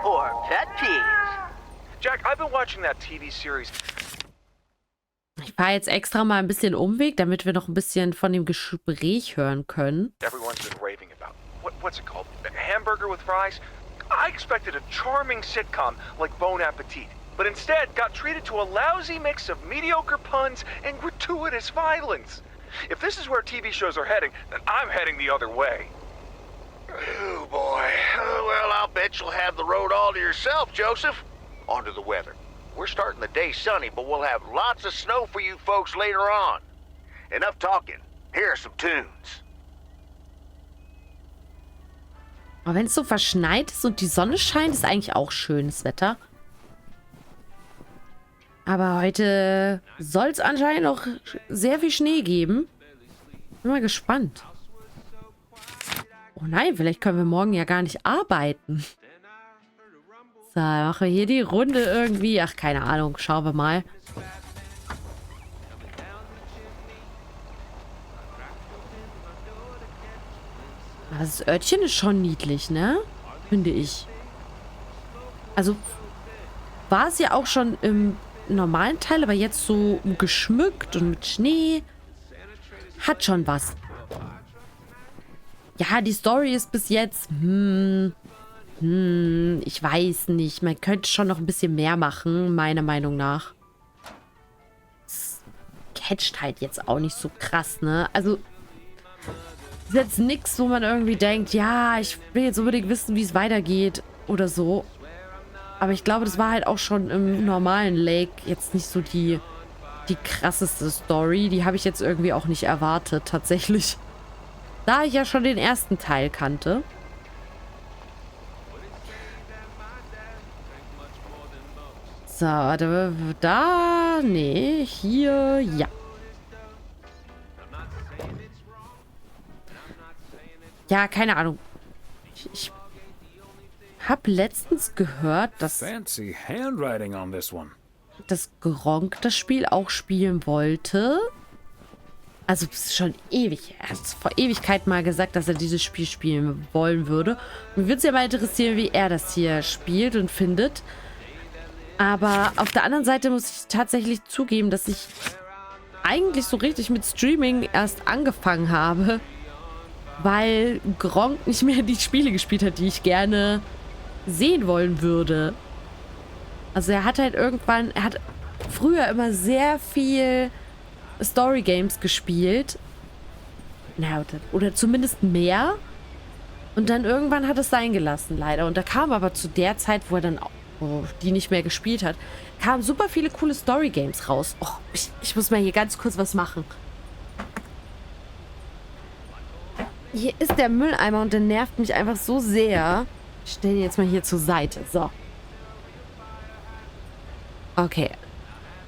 or pet peeves? Jack, I've been watching that TV series. Ich fahre jetzt extra mal ein bisschen Umweg, damit wir noch ein bisschen von dem Gespräch hören können. Everyone's been raving about. What's it called? A hamburger with fries? I expected a charming sitcom like Bon Appetit, but instead got treated to a lousy mix of mediocre puns and gratuitous violence. If this is where TV shows are heading, then I'm heading the other way. Oh, boy. Well, I'll bet you'll have the road all to yourself, Joseph. On to the weather. We're starting the day sunny, but we'll have lots of snow for you folks later on. Enough talking. Here are some tunes. Aber wenn es so verschneit ist und die Sonne scheint, ist eigentlich auch schönes Wetter. Aber heute soll es anscheinend noch sehr viel Schnee geben. Bin mal gespannt. Oh nein, vielleicht können wir morgen ja gar nicht arbeiten. So, machen wir hier die Runde irgendwie. Ach, keine Ahnung. Schauen wir mal. Das Örtchen ist schon niedlich, ne? Finde ich. Also war es ja auch schon im normalen Teil, aber jetzt so geschmückt und mit Schnee. Hat schon was. Ja, die Story ist bis jetzt, ich weiß nicht. Man könnte schon noch ein bisschen mehr machen, meiner Meinung nach. Das catcht halt jetzt auch nicht so krass, ne? Also, ist jetzt nichts, wo man irgendwie denkt, ja, ich will jetzt unbedingt wissen, wie es weitergeht oder so. Aber ich glaube, das war halt auch schon im normalen Lake jetzt nicht so die krasseste Story. Die habe ich jetzt irgendwie auch nicht erwartet, tatsächlich. Da ich ja schon den ersten Teil kannte. So, da, nee, hier, ja. Ja, keine Ahnung. Ich habe letztens gehört, dass Gronk das Spiel auch spielen wollte. Also das ist schon ewig. Er hat vor Ewigkeit mal gesagt, dass er dieses Spiel spielen wollen würde. Mich würde es ja mal interessieren, wie er das hier spielt und findet. Aber auf der anderen Seite muss ich tatsächlich zugeben, dass ich eigentlich so richtig mit Streaming erst angefangen habe, weil Gronk nicht mehr die Spiele gespielt hat, die ich gerne sehen wollen würde. Also er hat halt irgendwann, er hat früher immer sehr viel Story Games gespielt. Na, oder zumindest mehr. Und dann irgendwann hat es sein gelassen, leider. Und da kam aber zu der Zeit, wo er dann die nicht mehr gespielt hat, kamen super viele coole Story Games raus. Oh, ich muss mal hier ganz kurz was machen. Hier ist der Mülleimer und der nervt mich einfach so sehr. Ich stelle ihn jetzt mal hier zur Seite. So. Okay.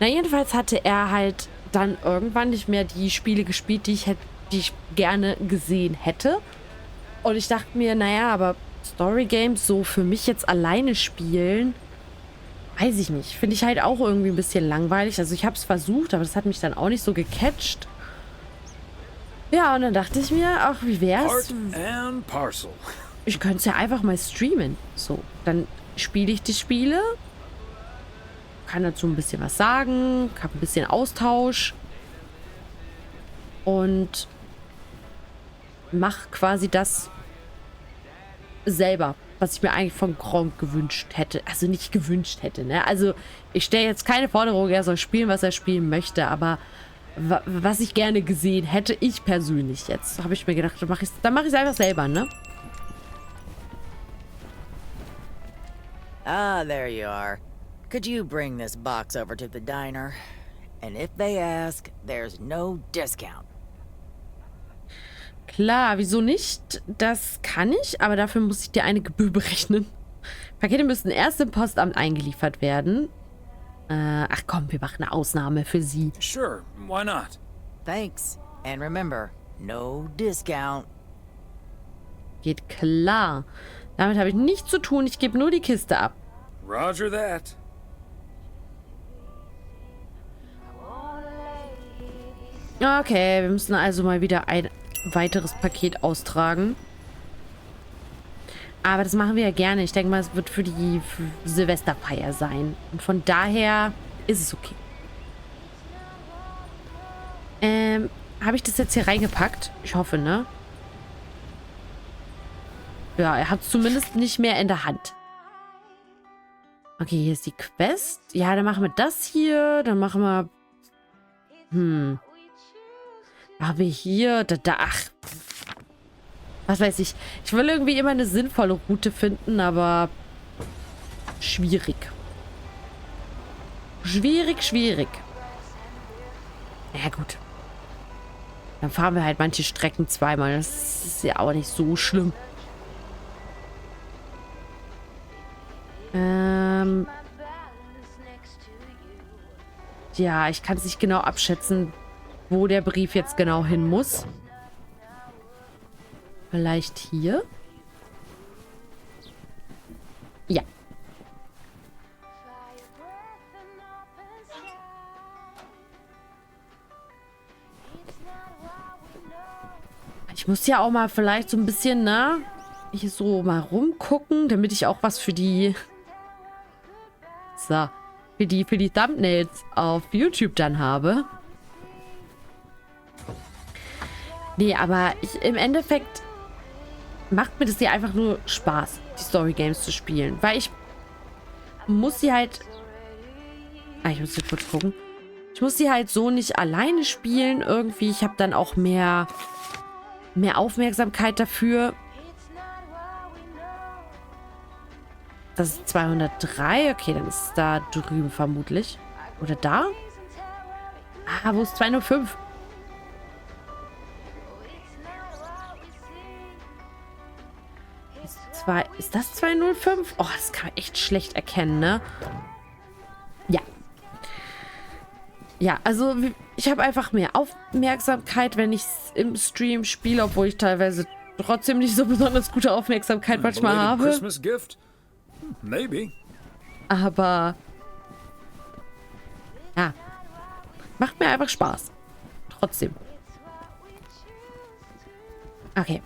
Na, jedenfalls hatte er halt dann irgendwann nicht mehr die Spiele gespielt, die ich gerne gesehen hätte. Und ich dachte mir, naja, aber Story Games so für mich jetzt alleine spielen, weiß ich nicht. Finde ich halt auch irgendwie ein bisschen langweilig. Also ich habe es versucht, aber das hat mich dann auch nicht so gecatcht. Ja, und dann dachte ich mir, ach, wie wär's? Ich könnte es ja einfach mal streamen. So, dann spiele ich die Spiele, kann dazu ein bisschen was sagen, habe ein bisschen Austausch und mache quasi das selber, was ich mir eigentlich von Gronk gewünscht hätte. Also nicht gewünscht hätte, ne? Also ich stelle jetzt keine Forderung, er soll spielen, was er spielen möchte, aber was ich gerne gesehen hätte, ich persönlich jetzt, habe ich mir gedacht, dann mache ich es einfach selber, ne? Ah, there you are. Could you bring this box over to the diner? And if they ask, there's no discount. Klar, wieso nicht? Das kann ich, aber dafür muss ich dir eine Gebühr berechnen. Pakete müssen erst im Postamt eingeliefert werden. Ach komm, wir machen eine Ausnahme für sie. Sure, why not? Thanks. And remember, no discount. Geht klar. Damit habe ich nichts zu tun, ich gebe nur die Kiste ab. Roger that. Okay, wir müssen also mal wieder ein weiteres Paket austragen. Aber das machen wir ja gerne. Ich denke mal, es wird für die Silvesterfeier sein. Und von daher ist es okay. Habe ich das jetzt hier reingepackt? Ich hoffe, ne? Ja, er hat es zumindest nicht mehr in der Hand. Okay, hier ist die Quest. Ja, dann machen wir das hier. Dann machen wir... Haben wir hier... Ach. Was weiß ich. Ich will irgendwie immer eine sinnvolle Route finden, aber... Schwierig. Schwierig. Ja, gut. Dann fahren wir halt manche Strecken zweimal. Das ist ja auch nicht so schlimm. Ja, ich kann es nicht genau abschätzen, wo der Brief jetzt genau hin muss. Vielleicht hier? Ja. Ich muss ja auch mal vielleicht so ein bisschen, ne? Hier so mal rumgucken, damit ich auch was für die... So. Für die Thumbnails auf YouTube dann habe. Nee, aber im Endeffekt macht mir das hier einfach nur Spaß, die Story Games zu spielen. Weil ich muss sie halt... ich muss hier kurz gucken. Ich muss sie halt so nicht alleine spielen irgendwie. Ich habe dann auch mehr Aufmerksamkeit dafür. Das ist 203. Okay, dann ist es da drüben vermutlich. Oder da? Ah, wo ist 205? Ist das 205? Oh, das kann man echt schlecht erkennen, ne? Ja. Ja, also ich habe einfach mehr Aufmerksamkeit, wenn ich es im Stream spiele, obwohl ich teilweise trotzdem nicht so besonders gute Aufmerksamkeit manchmal habe. Christmas gift? Maybe. Aber ja, macht mir einfach Spaß. Trotzdem. Okay.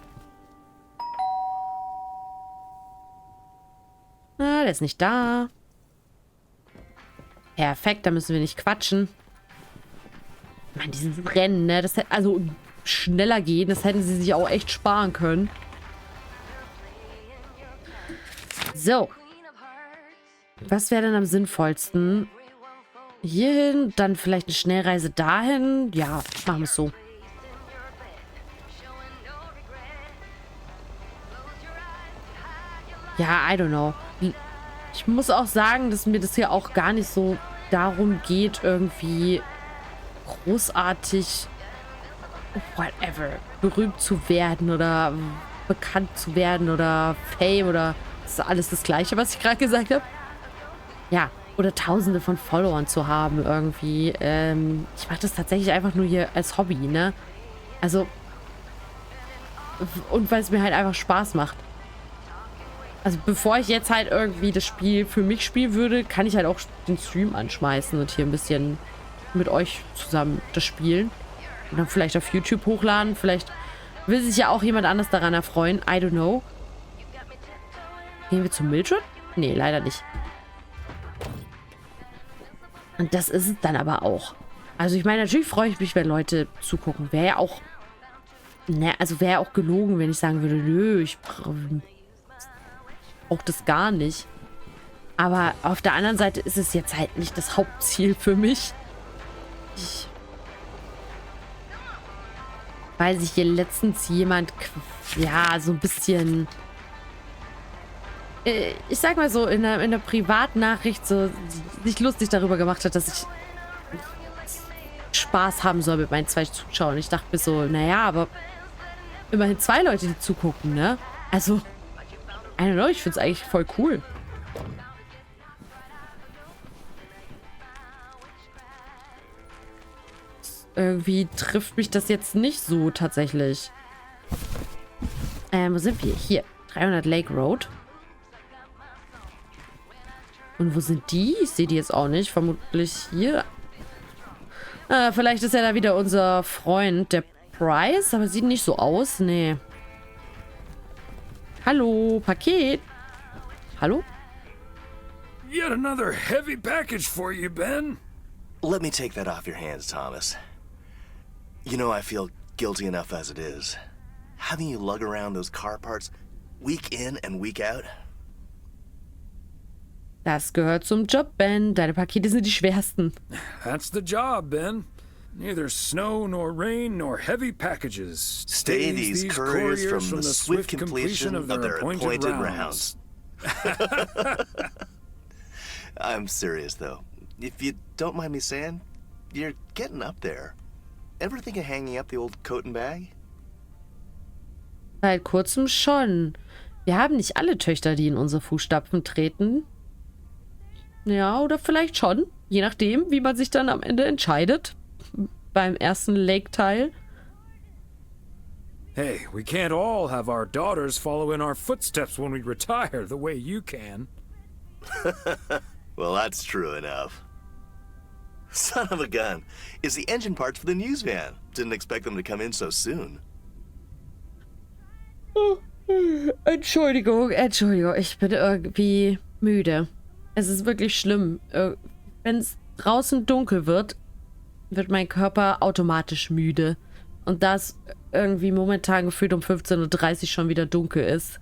Der ist nicht da. Perfekt, da müssen wir nicht quatschen. Mann, dieses Rennen, ne? Das hätte also schneller gehen. Das hätten sie sich auch echt sparen können. So. Was wäre denn am sinnvollsten? Hierhin, dann vielleicht eine Schnellreise dahin. Ja, machen wir es so. Ja, I don't know. Ich muss auch sagen, dass mir das hier auch gar nicht so darum geht, irgendwie großartig, whatever, berühmt zu werden oder bekannt zu werden oder Fame oder das ist alles das Gleiche, was ich gerade gesagt habe. Ja, oder Tausende von Followern zu haben irgendwie. Ich mache das tatsächlich einfach nur hier als Hobby, ne? Also, und weil es mir halt einfach Spaß macht. Also bevor ich jetzt halt irgendwie das Spiel für mich spielen würde, kann ich halt auch den Stream anschmeißen und hier ein bisschen mit euch zusammen das spielen. Und dann vielleicht auf YouTube hochladen. Vielleicht will sich ja auch jemand anders daran erfreuen. I don't know. Gehen wir zum Mildred? Nee, leider nicht. Und das ist es dann aber auch. Also ich meine, natürlich freue ich mich, wenn Leute zugucken. Wäre ja auch... Ne, also wäre ja auch gelogen, wenn ich sagen würde, nö, ich brauche das gar nicht. Aber auf der anderen Seite ist es jetzt halt nicht das Hauptziel für mich. Ich weil sich hier letztens jemand, ja, so ein bisschen, ich sag mal so, in einer Privatnachricht so sich lustig darüber gemacht hat, dass ich Spaß haben soll mit meinen 2 Zuschauern. Ich dachte mir so, naja, aber immerhin 2 Leute, die zugucken, ne? Also, I don't know, ich find's eigentlich voll cool. Irgendwie trifft mich das jetzt nicht so tatsächlich. Wo sind wir? Hier, 300 Lake Road. Und wo sind die? Ich sehe die jetzt auch nicht. Vermutlich hier. Vielleicht ist ja da wieder unser Freund, der Price. Aber sieht nicht so aus. Nee. Hallo, Paket. Hallo? Yet another heavy package for you, Ben. Let me take that off your hands, Thomas. You know I feel guilty enough as it is. Having you lug around those car parts week in and week out. Das gehört zum Job, Ben. Deine Pakete sind die schwersten. That's the job, Ben. Neither snow nor rain nor heavy packages Stay these couriers from the swift completion of their appointed rounds. I'm serious, though. If you don't mind me saying, you're getting up there. Ever think of hanging up the old coat and bag? Seit kurzem schon. Wir haben nicht alle Töchter, die in unsere Fußstapfen treten. Ja, oder vielleicht schon. Je nachdem, wie man sich dann am Ende entscheidet. Beim ersten Lake-Teil. Hey, we can't all have our daughters follow in our footsteps when we retire the way you can. Well, that's true enough. Son of a gun. Is the engine parts for the news van? Didn't expect them to come in so soon. Entschuldigung. Ich bin irgendwie müde. Es ist wirklich schlimm. Wenn es draußen dunkel wird, wird mein Körper automatisch müde. Und da es irgendwie momentan gefühlt um 15:30 Uhr schon wieder dunkel ist,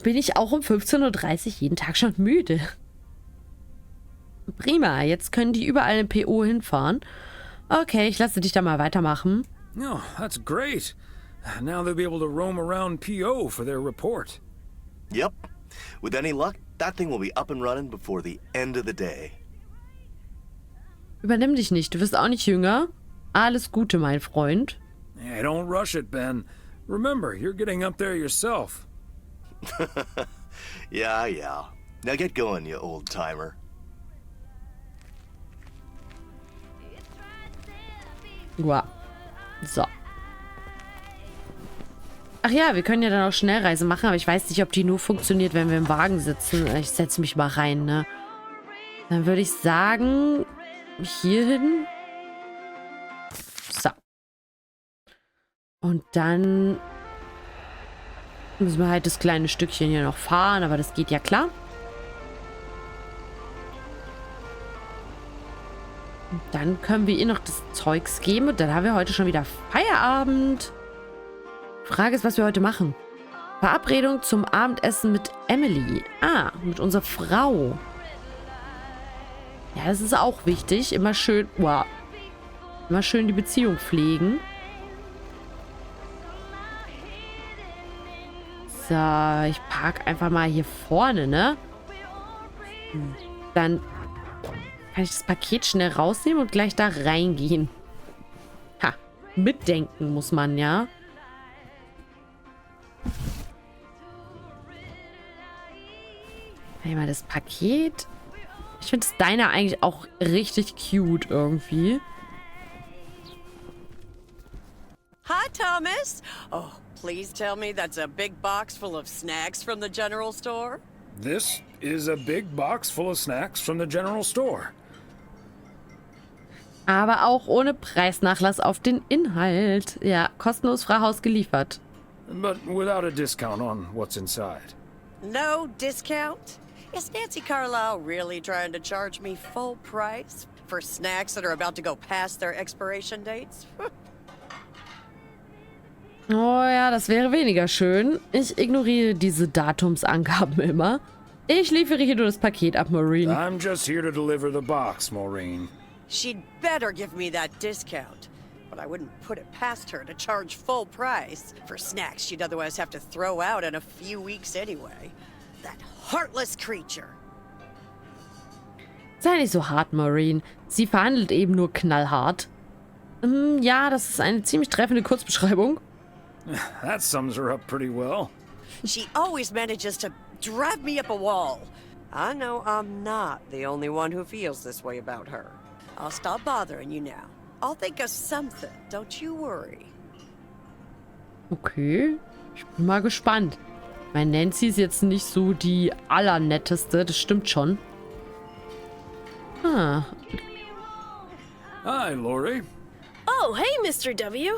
bin ich auch um 15:30 Uhr jeden Tag schon müde. Prima, jetzt können die überall im PO hinfahren. Okay, ich lasse dich da mal weitermachen. Oh, that's great. Now they'll be able to roam around PO for their report. Yep. With any luck, that thing will be up and running before the end of the day. Übernimm dich nicht, du wirst auch nicht jünger. Alles Gute, mein Freund. Hey, don't rush it, Ben. Remember, you're getting up there yourself. Yeah. Now get going, you old timer. Wow. So. Ach ja, wir können ja dann auch Schnellreise machen, aber ich weiß nicht, ob die nur funktioniert, wenn wir im Wagen sitzen. Ich setze mich mal rein, ne? Dann würde ich sagen, hier hin. So. Und dann müssen wir halt das kleine Stückchen hier noch fahren, aber das geht ja klar. Und dann können wir ihr noch das Zeugs geben und dann haben wir heute schon wieder Feierabend. Frage ist, was wir heute machen. Verabredung zum Abendessen mit Emily. Ah, mit unserer Frau. Ja, das ist auch wichtig. Immer schön, wow. Immer schön die Beziehung pflegen. So, ich park einfach mal hier vorne, ne? Dann kann ich das Paket schnell rausnehmen und gleich da reingehen. Ha, mitdenken muss man, ja. Einmal das Paket. Ich finde das Diner eigentlich auch richtig cute irgendwie. Hi, Thomas. Oh, please tell me that's a big box full of snacks from the general store? This is a big box full of snacks from the general store. Aber auch ohne Preisnachlass auf den Inhalt. Ja, kostenlos frei Haus geliefert. But without a discount on what's inside. No discount? Is Nancy Carlisle really trying to charge me full price for snacks that are about to go past their expiration dates? Oh ja, das wäre weniger schön. Ich ignoriere diese Datumsangaben immer. Ich liefere hier nur das Paket ab, Maureen. I'm just here to deliver the box, Maureen. She'd better give me that discount. But I wouldn't put it past her to charge full price for snacks she'd otherwise have to throw out in a few weeks anyway. That heartless creature. Sei nicht so hart, Maureen. Sie verhandelt eben nur knallhart. Ja, das ist eine ziemlich treffende Kurzbeschreibung. That sums her up pretty well. She always manages to drive me up a wall. I know I'm not the only one who feels this way about her. I'll stop bothering you now. I'll think of something, don't you worry. Okay, ich bin mal gespannt. Mein Nancy ist jetzt nicht so die allernetteste, das stimmt schon. Ah. Hi, Lori. Oh, hey, Mr. W.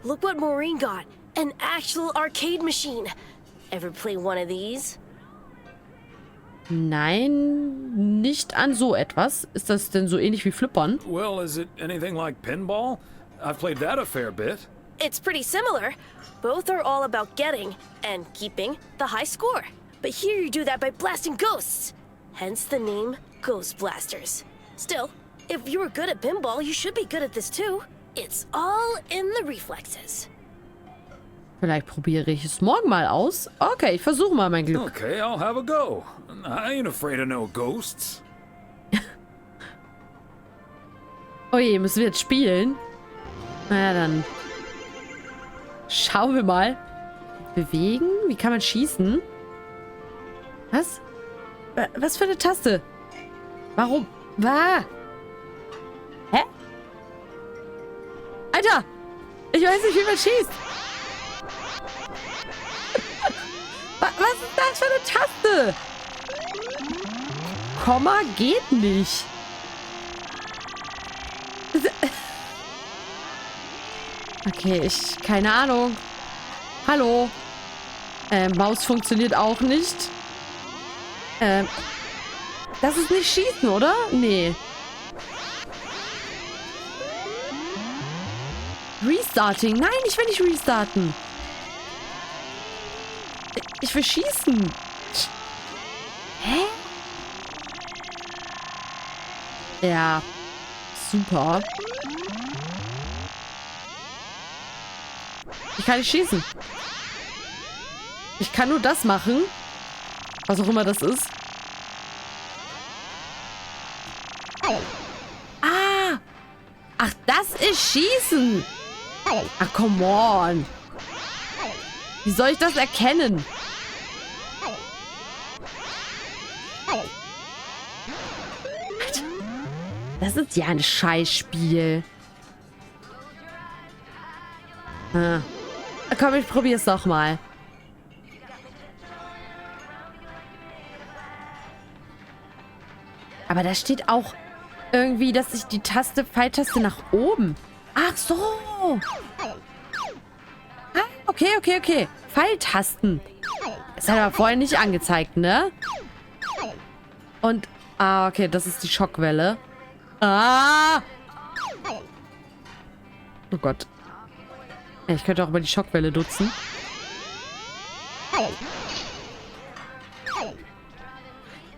Look what Maureen got. An actual arcade machine. Ever play one of these? Nein, nicht an so etwas. Ist das denn so ähnlich wie Flippern? Well, is it anything like pinball? I've played that a fair bit. It's pretty similar. Both are all about getting and keeping the high score. But here you do that by blasting ghosts. Hence the name Ghost Blasters. Still, if you were good at pinball, you should be good at this too. It's all in the reflexes. Vielleicht probiere ich es morgen mal aus. Okay, ich versuche mal mein Glück. Okay, I'll have a go. I ain't afraid of no ghosts. Oh je, müssen wir jetzt spielen? Na ja, dann schauen wir mal. Bewegen? Wie kann man schießen? Was? Was für eine Taste? Warum? Hä? Alter! Ich weiß nicht, wie man schießt. Was ist das für eine Taste? Komma geht nicht. Okay, keine Ahnung. Hallo. Maus funktioniert auch nicht. Das ist nicht schießen, oder? Nee. Restarting. Nein, ich will nicht restarten. Ich will schießen. Hä? Ja. Super. Ich kann nicht schießen. Ich kann nur das machen. Was auch immer das ist. Ah! Ach, das ist Schießen! Ach, come on! Wie soll ich das erkennen? Das ist ja ein Scheißspiel. Ah. Komm, ich probier's doch mal. Aber da steht auch irgendwie, dass ich die Pfeiltaste nach oben. Ach so. Ah, okay. Pfeiltasten. Das hat aber vorher nicht angezeigt, ne? Und, okay, das ist die Schockwelle. Ah! Oh Gott. Ich könnte auch mal die Schockwelle nutzen.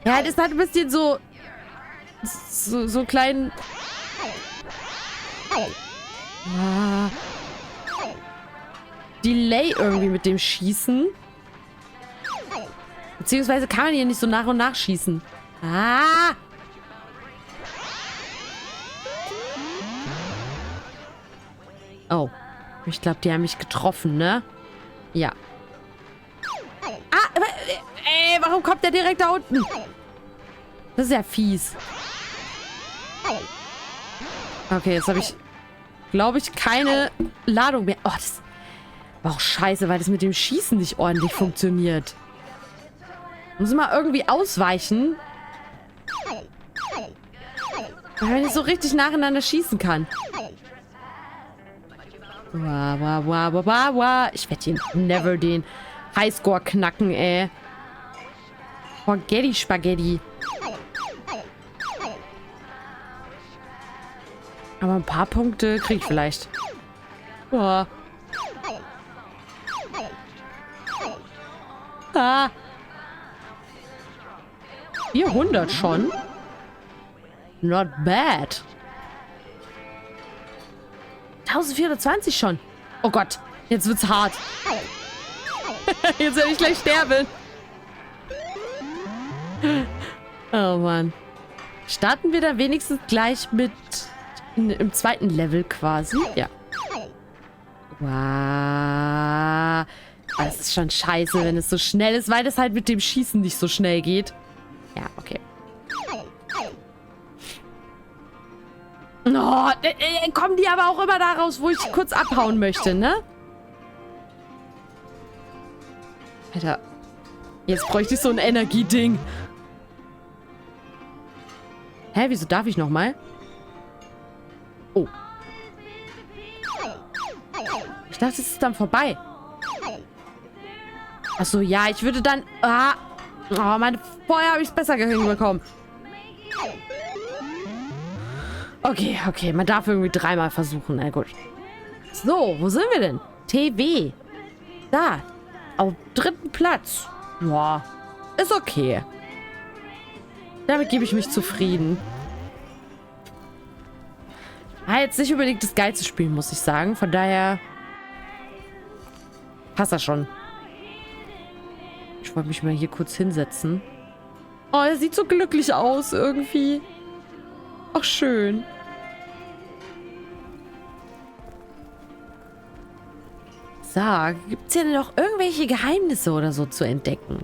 Ja, das hat ein bisschen so einen kleinen... Delay irgendwie mit dem Schießen. Beziehungsweise kann man hier nicht so nach und nach schießen. Ah! Oh. Ich glaube, die haben mich getroffen, ne? Ja. Ah, aber, warum kommt der direkt da unten? Das ist ja fies. Okay, jetzt habe ich, glaube ich, keine Ladung mehr. Oh, das war auch scheiße, weil das mit dem Schießen nicht ordentlich funktioniert. Muss mal irgendwie ausweichen. Weil ich nicht so richtig nacheinander schießen kann. Ich werde hier never den Highscore knacken, ey. Spaghetti. Aber ein paar Punkte krieg ich vielleicht. Oh. Ah. 400 schon? Not bad. 1420 schon. Oh Gott, jetzt wird's hart. Jetzt werde ich gleich sterben. Oh Mann. Starten wir da wenigstens gleich mit im zweiten Level quasi? Ja. Wow. Das ist schon scheiße, wenn es so schnell ist, weil das halt mit dem Schießen nicht so schnell geht. Ja, okay. Oh, kommen die aber auch immer da raus, wo ich kurz abhauen möchte, ne? Alter. Jetzt bräuchte ich so ein Energieding. Hä, wieso darf ich nochmal? Oh. Ich dachte, es ist dann vorbei. Achso, ja, ich würde dann... vorher habe ich es besser hinbekommen. Okay, man darf irgendwie 3-mal versuchen. Na gut. So, wo sind wir denn? TW. Da. Auf 3. Platz. Ja, ist okay. Damit gebe ich mich zufrieden. Jetzt nicht unbedingt das geilste Spiel, muss ich sagen. Von daher passt das schon. Ich wollte mich mal hier kurz hinsetzen. Oh, er sieht so glücklich aus irgendwie. Ach, schön. So, gibt es hier denn noch irgendwelche Geheimnisse oder so zu entdecken?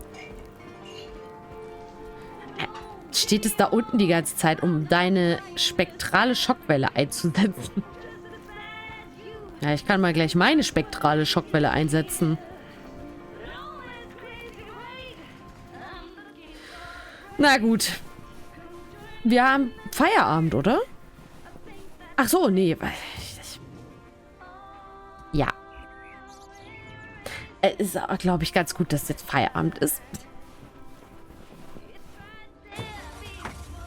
Steht es da unten die ganze Zeit, um deine spektrale Schockwelle einzusetzen? Ja, ich kann mal gleich meine spektrale Schockwelle einsetzen. Na gut. Wir haben Feierabend, oder? Ach so, nee. Ja. Es ist, glaube ich, ganz gut, dass jetzt Feierabend ist.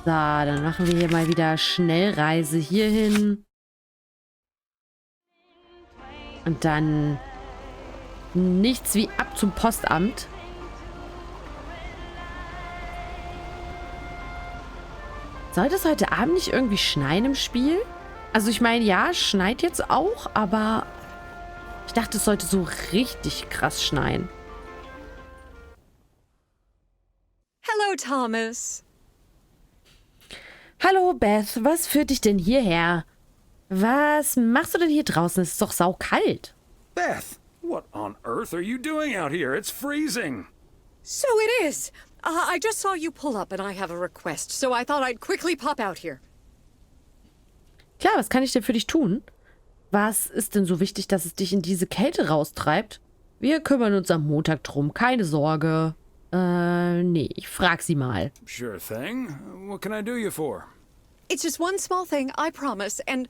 So, dann machen wir hier mal wieder Schnellreise hierhin. Und dann nichts wie ab zum Postamt. Sollte es heute Abend nicht irgendwie schneien im Spiel? Also ich meine, ja, es schneit jetzt auch, aber ich dachte, es sollte so richtig krass schneien. Hello, Thomas. Hallo, Beth. Was führt dich denn hierher? Was machst du denn hier draußen? Es ist doch saukalt. Beth, what on earth are you doing out here? It's freezing. So it is. I just saw you pull up and I have a request, so I thought I'd quickly pop out here. Klar, was kann ich denn für dich tun? Was ist denn so wichtig, dass es dich in diese Kälte raustreibt? Wir kümmern uns am Montag drum, keine Sorge. Nee, ich frag sie mal. Sure thing. What can I do you for? It's just one small thing, I promise, and,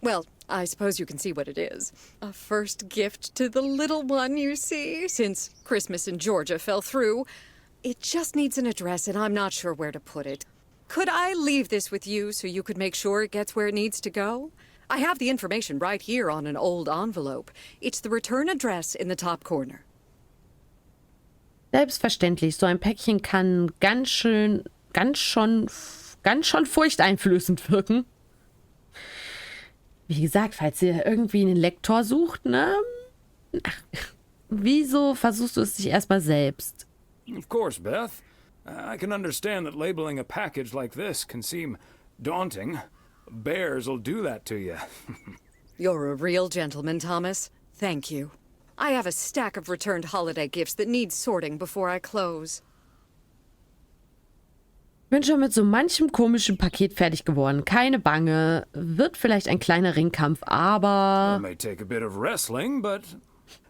well, I suppose you can see what it is. A first gift to the little one, you see, since Christmas in Georgia fell through. It just needs an address, and I'm not sure where to put it. Could I leave this with you so you could make sure it gets where it needs to go? I have the information right here on an old envelope. It's the return address in the top corner. Selbstverständlich, so ein Päckchen kann ganz schon furchteinflößend wirken. Wie gesagt, falls ihr irgendwie einen Lektor sucht, ne? Ach, wieso versuchst du es nicht erstmal selbst? Of course, Beth. I can understand that labeling a package like this can seem daunting. Bears will do that to you. You're a real gentleman, Thomas. Thank you. I have a stack of returned holiday gifts that need sorting before I close. Bin schon mit so manchem komischen Paket fertig geworden. Keine Bange. Wird vielleicht ein kleiner Ringkampf, aber... It may take a bit of wrestling, but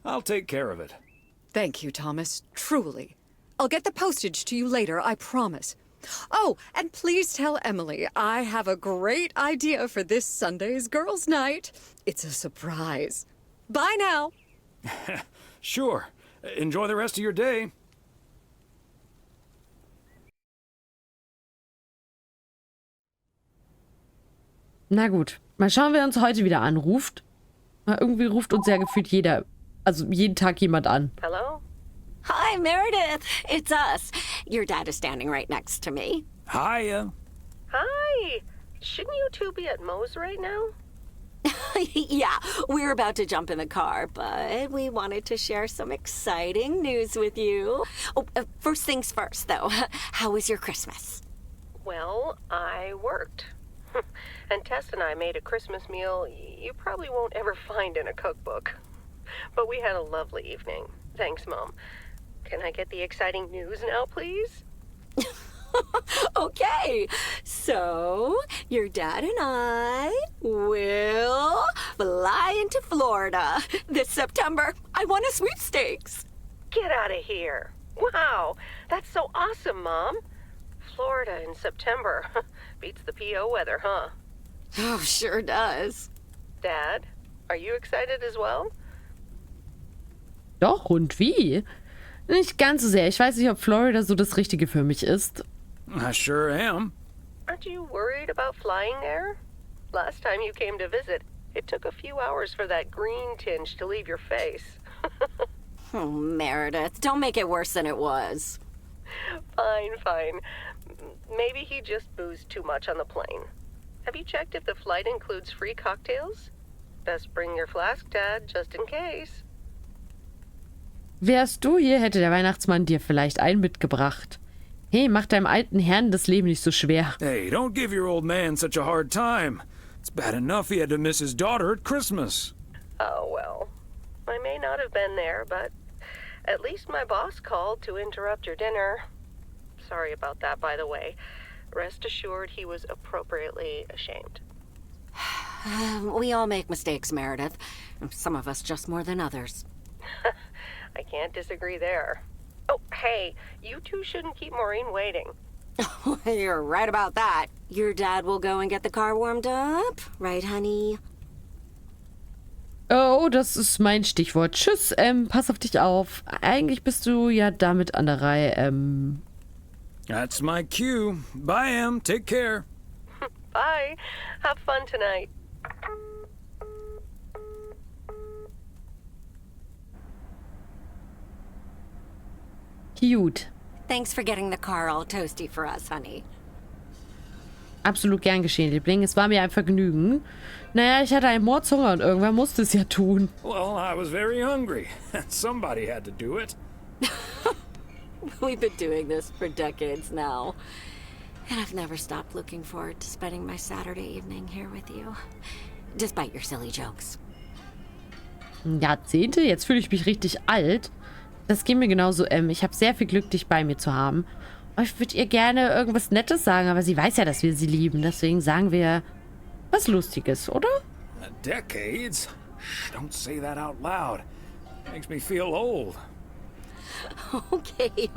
I'll take care of it. Thank you, Thomas. Truly. I'll get the postage to you later, I promise. Oh, and please tell Emily I have a great idea for this Sunday's girls' night. It's a surprise. Bye now. Sure. Enjoy the rest of your day. Na gut. Mal schauen, wer uns heute wieder anruft. Irgendwie ruft uns ja gefühlt jeder, also jeden Tag jemand an. Hello? Hi, Meredith. It's us. Your dad is standing right next to me. Hiya. Hi! Shouldn't you two be at Moe's right now? Yeah, we're about to jump in the car, but we wanted to share some exciting news with you. Oh, first things first, though. How was your Christmas? Well, I worked. And Tess and I made a Christmas meal you probably won't ever find in a cookbook. But we had a lovely evening. Thanks, Mom. Can I get the exciting news now, please? Okay, so your dad and I will fly into Florida this September. I won a sweepstakes. Get out of here. Wow, that's so awesome, Mom. Florida in September. Beats the PO weather, huh? Oh, sure does. Dad, are you excited as well? Doch, und wie? Nicht ganz so sehr. Ich weiß nicht, ob Florida so das Richtige für mich ist. I sure am. Aren't you worried about flying there? Last time you came to visit, it took a few hours for that green tinge to leave your face. Oh, Meredith, don't make it worse than it was. Fine. Maybe he just boozed too much on the plane. Have you checked if the flight includes free cocktails? Best bring your flask, Dad, just in case. Wärst du hier, hätte der Weihnachtsmann dir vielleicht einen mitgebracht. Hey, mach deinem alten Herrn das Leben nicht so schwer. Hey, don't give your old man such a hard time. It's bad enough he had to miss his daughter at Christmas. Oh, well. I may not have been there, but at least my boss called to interrupt your dinner. Sorry about that, by the way. Rest assured he was appropriately ashamed. We all make mistakes, Meredith. Some of us just more than others. I can't disagree there. Oh, hey, you two shouldn't keep Maureen waiting. You're right about that. Your dad will go and get the car warmed up, right, honey? Oh, das ist mein Stichwort. Tschüss, pass auf dich auf. Eigentlich bist du ja damit an der Reihe, That's my cue. Bye, Em. Take care. Bye. Have fun tonight. Cute. Thanks for getting the car all toasty for us, honey. Absolut gern geschehen, Liebling. Es war mir ein Vergnügen. Naja, ich hatte einen Mordshunger und irgendwer musste es ja tun. Well, I was very hungry. Somebody had to do it. We've been doing this for decades now. And I've never stopped looking forward to spending my Saturday evening here with you. Despite your silly jokes. Jahrzehnte? Jetzt fühle ich mich richtig alt. Das geht mir genauso, Ich habe sehr viel Glück, dich bei mir zu haben. Ich würde ihr gerne irgendwas Nettes sagen, aber sie weiß ja, dass wir sie lieben. Deswegen sagen wir was Lustiges, oder? Decades? Shh, don't say that out loud. Makes me feel old. Okay.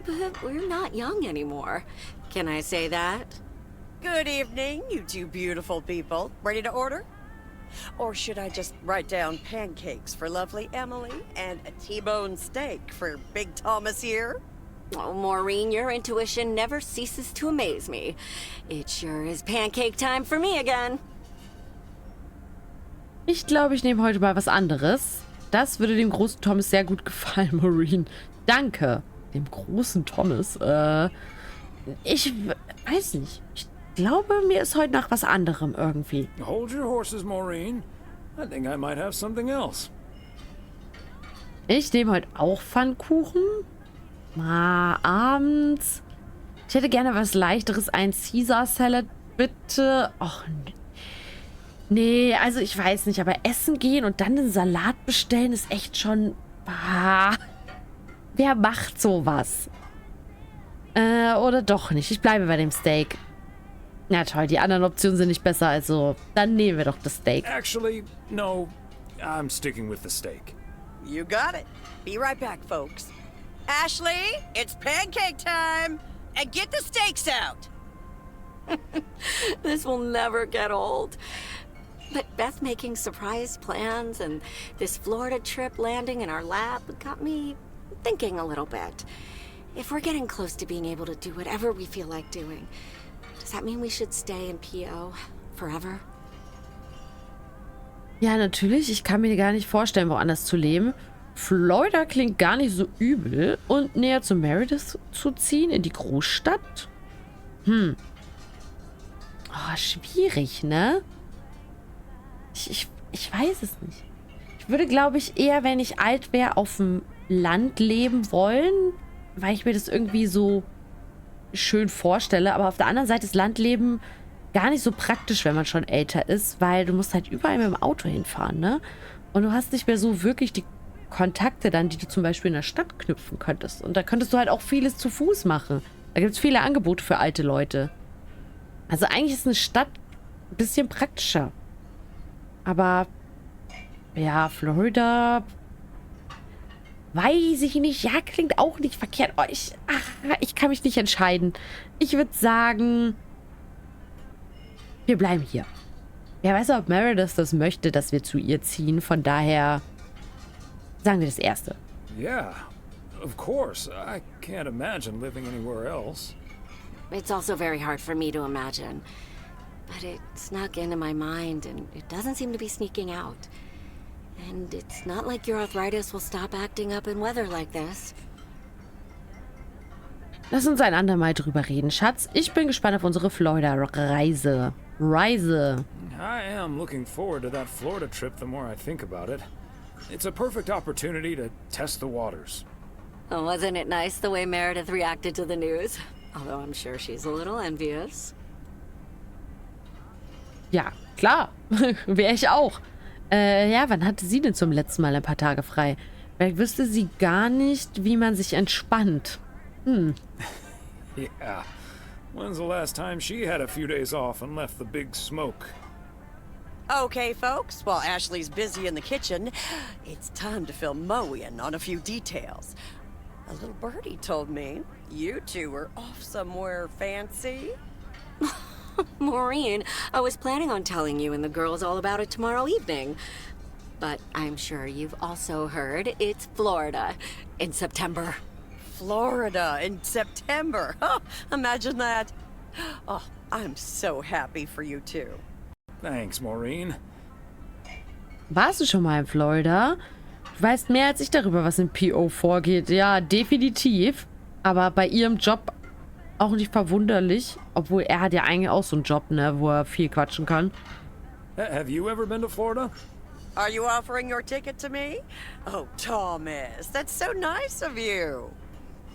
But we're not young anymore. Can I say that? Good evening, you two beautiful people. Ready to order? Or should I just write down pancakes for lovely Emily and a T-bone steak for Big Thomas here? Oh, Maureen, your intuition never ceases to amaze me. It sure is pancake time for me again. Ich glaube, ich nehme heute mal was anderes. Das würde dem großen Thomas sehr gut gefallen, Maureen. Danke. Dem großen Thomas. Ich weiß nicht. Ich glaube, mir ist heute nach was anderem irgendwie. Hold your horses, Maureen. I think I might have something else. Ich nehme heute auch Pfannkuchen. Abends. Ich hätte gerne was Leichteres. Ein Caesar Salad, bitte. Och, nee, also ich weiß nicht. Aber essen gehen und dann den Salat bestellen ist echt schon... wer macht sowas? Oder doch nicht. Ich bleibe bei dem Steak. Na toll, die anderen Optionen sind nicht besser. Also, dann nehmen wir doch das Steak. Actually, no. I'm sticking with the steak. You got it. Be right back, folks. Ashley, it's pancake time! And get the steaks out! This will never get old. But Beth making surprise plans and this Florida trip landing in our lap got me thinking a little bit. If we're getting close to being able to do whatever we feel like doing, does that mean we should stay in PO forever? Ja, natürlich. Ich kann mir gar nicht vorstellen, woanders zu leben. Florida klingt gar nicht so übel. Und näher zu Meredith zu ziehen, in die Großstadt? Oh, schwierig, ne? Ich weiß es nicht. Ich würde, glaube ich, eher, wenn ich alt wäre, auf dem Land leben wollen, weil ich mir das irgendwie so schön vorstelle. Aber auf der anderen Seite ist Landleben gar nicht so praktisch, wenn man schon älter ist, weil du musst halt überall mit dem Auto hinfahren, ne? Und du hast nicht mehr so wirklich die Kontakte dann, die du zum Beispiel in der Stadt knüpfen könntest. Und da könntest du halt auch vieles zu Fuß machen. Da gibt es viele Angebote für alte Leute. Also eigentlich ist eine Stadt ein bisschen praktischer. Aber ja, Florida weiß ich nicht. Ja, klingt auch nicht verkehrt. Oh, ich kann mich nicht entscheiden. Ich würde sagen, wir bleiben hier. Wer weiß, ob Meredith das möchte, dass wir zu ihr ziehen. Von daher sagen wir das Erste. Yeah, of course. I can't imagine living anywhere else. It's also very hard for me to imagine. But it snuck into my mind, and it doesn't seem to be sneaking out. And it's not like your arthritis will stop acting up in weather like this. Lass uns ein andermal drüber reden, Schatz. Ich bin gespannt auf unsere Florida-Reise. Reise. I am looking forward to that Florida trip the more I think about it. It's a perfect opportunity to test the waters. Oh, wasn't it nice the way Meredith reacted to the news? Although I'm sure she's a little envious. Ja, klar. Wäre ich auch. Ja, wann hatte sie denn zum letzten Mal ein paar Tage frei? Vielleicht wüsste sie gar nicht, wie man sich entspannt. Yeah. When's the last time she had a few days off and left the big smoke? Okay, folks, while Ashley's busy in the kitchen, it's time to fill Moe in on a few details. A little birdie told me you two were off somewhere fancy. Maureen, I was planning on telling you and the girls all about it tomorrow evening. But I'm sure you've also heard it's Florida in September. Florida in September. Huh, imagine that. Oh, I'm so happy for you two. Thanks, Maureen. Warst du schon mal in Florida? Du weißt mehr als ich darüber, was in PO vorgeht. Ja, definitiv. Aber bei ihrem Job auch nicht verwunderlich. Obwohl er hat ja eigentlich auch so einen Job, ne, wo er viel quatschen kann. Have you ever been to Florida? Are you offering your ticket to me? Oh, Thomas, that's so nice of you.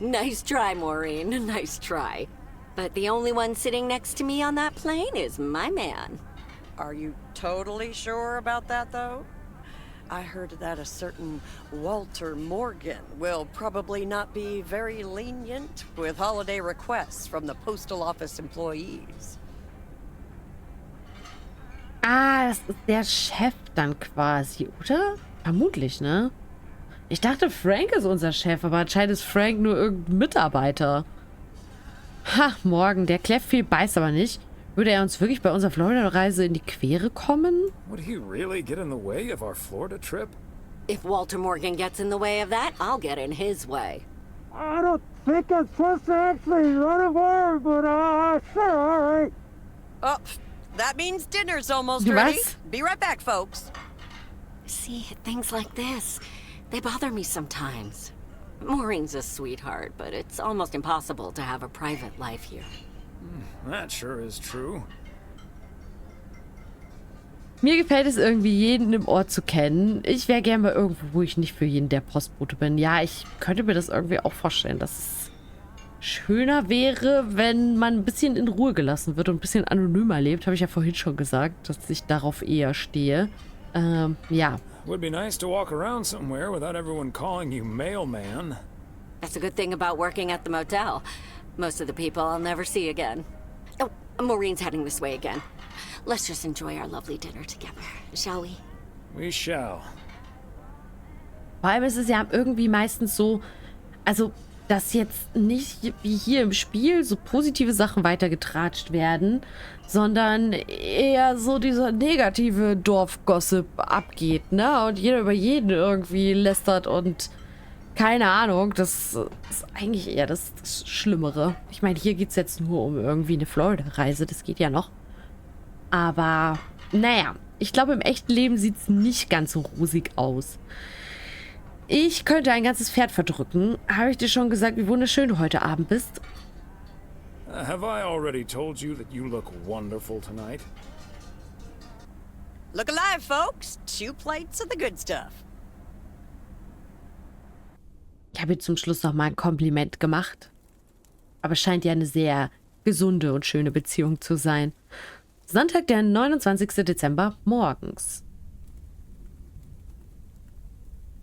Nice try, Maureen. Nice try. But the only one sitting next to me on that plane is my man. Are you totally sure about that, though? I heard that a certain Walter Morgan will probably not be very lenient with holiday requests from the postal office employees. Ah, das ist der Chef dann quasi, oder? Vermutlich, ne? Ich dachte, Frank ist unser Chef, aber anscheinend ist Frank nur irgendein Mitarbeiter. Ha, Morgan, der kläfft viel, beißt aber nicht. Würde er uns wirklich bei unserer Florida-Reise in die Quere kommen? Would he really get in the way of our Florida trip? If Walter Morgan gets in the way of that, I'll get in his way. I don't think I'm supposed to actually run a word, but sure, all right. Oh, that means dinner's almost ready. Was? Be right back, folks. See, things like this, they bother me sometimes. Maureen's a sweetheart, but it's almost impossible to have a private life here. That sure is true. Mir gefällt es irgendwie, jeden im Ort zu kennen. Ich wäre gerne mal irgendwo, wo ich nicht für jeden der Postbote bin. Ja, ich könnte mir das irgendwie auch vorstellen, dass es schöner wäre, wenn man ein bisschen in Ruhe gelassen wird und ein bisschen anonymer lebt. Habe ich ja vorhin schon gesagt, dass ich darauf eher stehe. Ja. Would be nice to walk around somewhere without everyone calling you mailman. That's a good thing about working at the motel. Most of the people I'll never see again. Oh, Maureen's heading this way again. Let's just enjoy our lovely dinner together, shall we? We shall. Vor allem ist es ja irgendwie meistens so, also, dass jetzt nicht wie hier im Spiel so positive Sachen weitergetratscht werden, sondern eher so dieser negative Dorfgossip abgeht, ne? Und jeder über jeden irgendwie lästert und keine Ahnung, das ist eigentlich eher das Schlimmere. Ich meine, hier geht es jetzt nur um irgendwie eine Florida-Reise, das geht ja noch. Aber, naja, ich glaube, im echten Leben sieht es nicht ganz so rosig aus. Ich könnte ein ganzes Pferd verdrücken. Habe ich dir schon gesagt, wie wunderschön du heute Abend bist? Have I already told you that you look wonderful tonight? Look alive, folks. 2 plates of the good stuff. Ich habe ihr zum Schluss noch mal ein Kompliment gemacht. Aber es scheint ja eine sehr gesunde und schöne Beziehung zu sein. Sonntag, der 29. Dezember, morgens.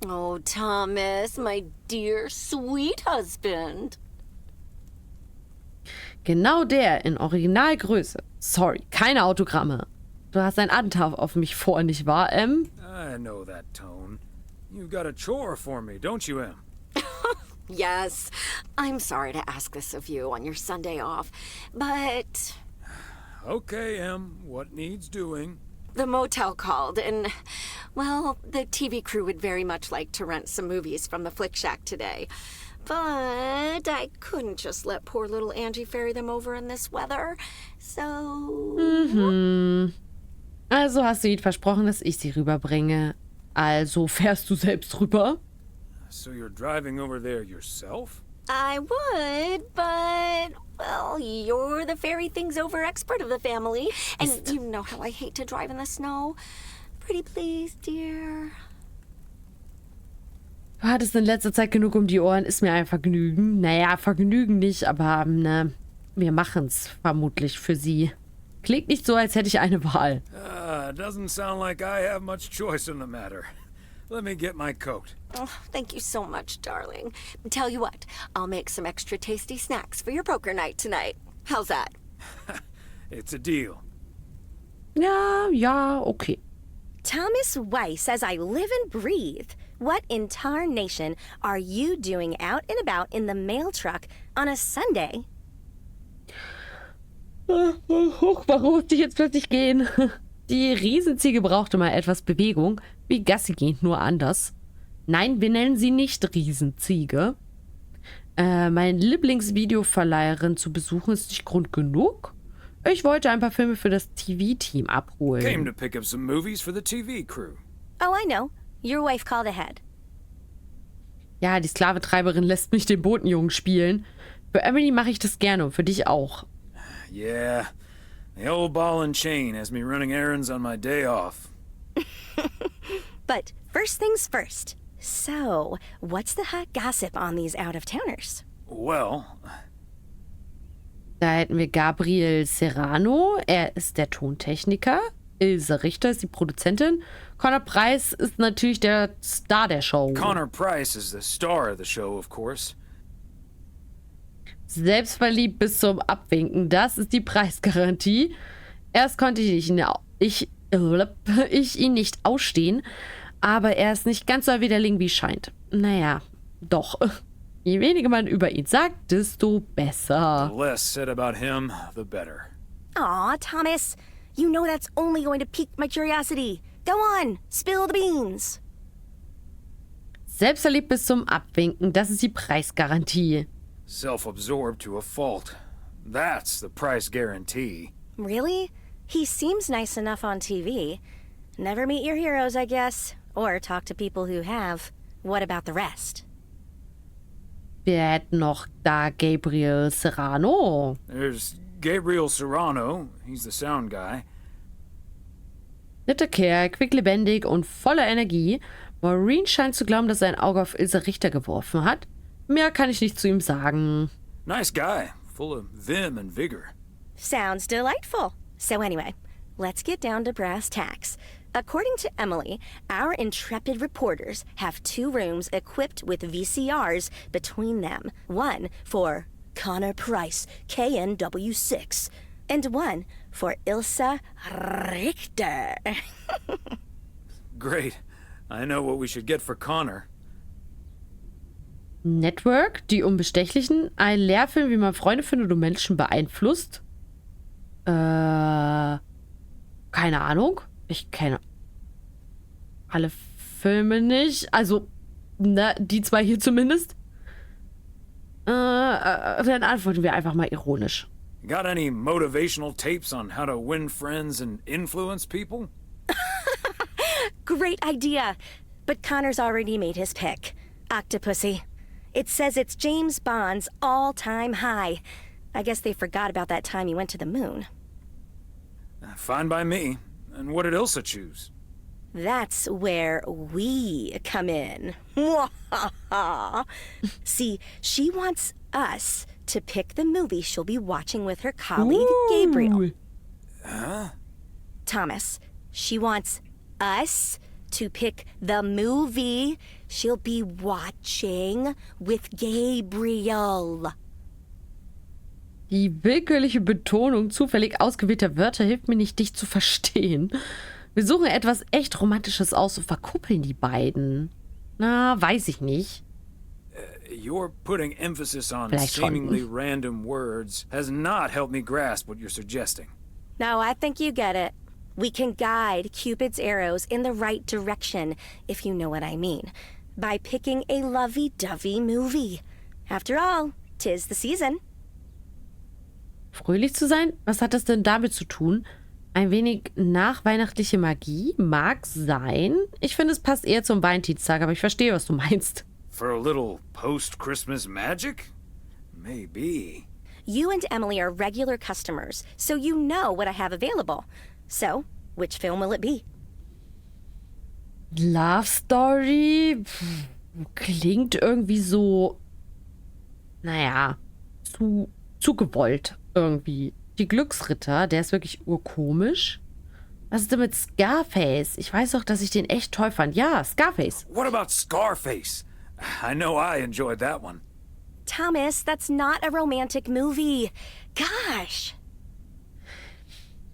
Oh, Thomas, my dear, sweet husband. Genau der in Originalgröße. Sorry, keine Autogramme. Du hast ein Attentat auf mich vor, nicht wahr, Em? I know that tone. You've got a chore for me, don't you, Em? Yes, I'm sorry to ask this of you on your Sunday off, but... Okay, Em, what needs doing? The motel called, and, Well, the TV crew would very much like to rent some movies from the Flick Shack today. But I couldn't just let poor little Angie ferry them over in this weather. So... Also hast du ihnen versprochen, dass ich sie rüberbringe. Also fährst du selbst rüber? So you're driving over there yourself? I would, but, well, you're the ferry things over expert of the family. And you know how I hate to drive in the snow. Pretty please, dear. Du hattest in letzter Zeit genug um die Ohren, ist mir ein Vergnügen. Naja, Vergnügen nicht, aber ne, wir machen's vermutlich für sie. Klingt nicht so, als hätte ich eine Wahl. Doesn't sound like I have much choice in the matter. Let me get my coat. Oh, thank you so much, darling. Tell you what, I'll make some extra tasty snacks for your poker night tonight. How's that? It's a deal. Ja, okay. Thomas Weiss says I live and breathe. What in tarnation are you doing out and about in the mail truck on a Sunday? Warum musste ich jetzt plötzlich gehen? Die Riesenziege brauchte mal etwas Bewegung, wie Gassi gehen, nur anders. Nein, wir nennen sie nicht Riesenziege. Mein Lieblingsvideoverleiherin zu besuchen ist nicht Grund genug. Ich wollte ein paar Filme für das TV-Team abholen. Came to pick up some movies for the TV crew. Oh, I know. Your wife called ahead. Ja, die Sklaventreiberin lässt mich den Botenjungen spielen. Für Emily mache ich das gerne und für dich auch. Yeah, the old ball and chain has me running errands on my day off. But first things first. So, what's the hot gossip on these out-of-towners? Well... Da hätten wir Gabriel Serrano, er ist der Tontechniker. Ilse Richter ist die Produzentin. Connor Price ist natürlich der Star der Show. Connor Price is the star of the show, of course. Selbstverliebt bis zum Abwinken, das ist die Preisgarantie. Erst konnte ich ihn nicht ausstehen, aber er ist nicht ganz so ein Widerling wie scheint. Naja, doch. Je weniger man über ihn sagt, desto besser. The less said about him, the better. Aw, Thomas. You know that's only going to pique my curiosity. Go on, spill the beans. Selbstverliebt bis zum Abwinken, das ist die Preisgarantie. Self-absorbed to a fault. That's the price guarantee. Really? He seems nice enough on TV. Never meet your heroes, I guess. Or talk to people who have. What about the rest? Wir hätten noch da Gabriel Serrano. There's Gabriel Serrano. He's the sound guy. Netter Kerl, quicklebendig und voller Energie. Maureen scheint zu glauben, dass er ein Auge auf Ilse Richter geworfen hat. Mehr kann ich nicht zu ihm sagen. Nice guy. Full of vim and vigor. Sounds delightful. So anyway, let's get down to brass tacks. According to Emily, our intrepid reporters have 2 rooms equipped with VCRs between them. One for Connor Price, KNW6, and one for Ilse Richter. Great. I know what we should get for Connor. Network, die Unbestechlichen, ein Lehrfilm, wie man Freunde findet und Menschen beeinflusst. Keine Ahnung. Ich kenne alle Filme nicht. Also, ne, die 2 hier zumindest. Dann antworten wir einfach mal ironisch. Got any motivational tapes on how to win friends and influence people? Great idea. But Connor's already made his pick. Octopussy. It says it's James Bond's all-time high. I guess they forgot about that time he went to the moon. Fine by me. And what did Ilsa choose? That's where we come in. See, she wants us to pick the movie she'll be watching with her colleague, Gabriel. Huh? Thomas, she wants us to pick the movie she'll be watching with Gabriel. Die willkürliche Betonung zufällig ausgewählter Wörter hilft mir nicht, dich zu verstehen. Wir suchen etwas echt Romantisches aus und verkuppeln die beiden. Na, weiß ich nicht. Your putting emphasis on Vielleicht schon. seemingly random words has not helped me grasp what you're suggesting. No, I think you get it. We can guide Cupid's arrows in the right direction, if you know what I mean, by picking a lovey-dovey movie. After all, 'tis the season. Fröhlich zu sein? Was hat das denn damit zu tun? Ein wenig nachweihnachtliche Magie? Mag sein. Ich finde, es passt eher zum Valentinstag, aber ich verstehe, was du meinst. For a little post-Christmas magic? Maybe. You and Emily are regular customers, so you know what I have available. So, which film will it be? Love Story? Klingt irgendwie so... Naja, zu gewollt irgendwie. Die Glücksritter, der ist wirklich urkomisch. Was ist denn mit Scarface? Ich weiß doch, dass ich den echt toll fand. Ja, Scarface. What about Scarface? I know I enjoyed that one. Thomas, that's not a romantic movie. Gosh.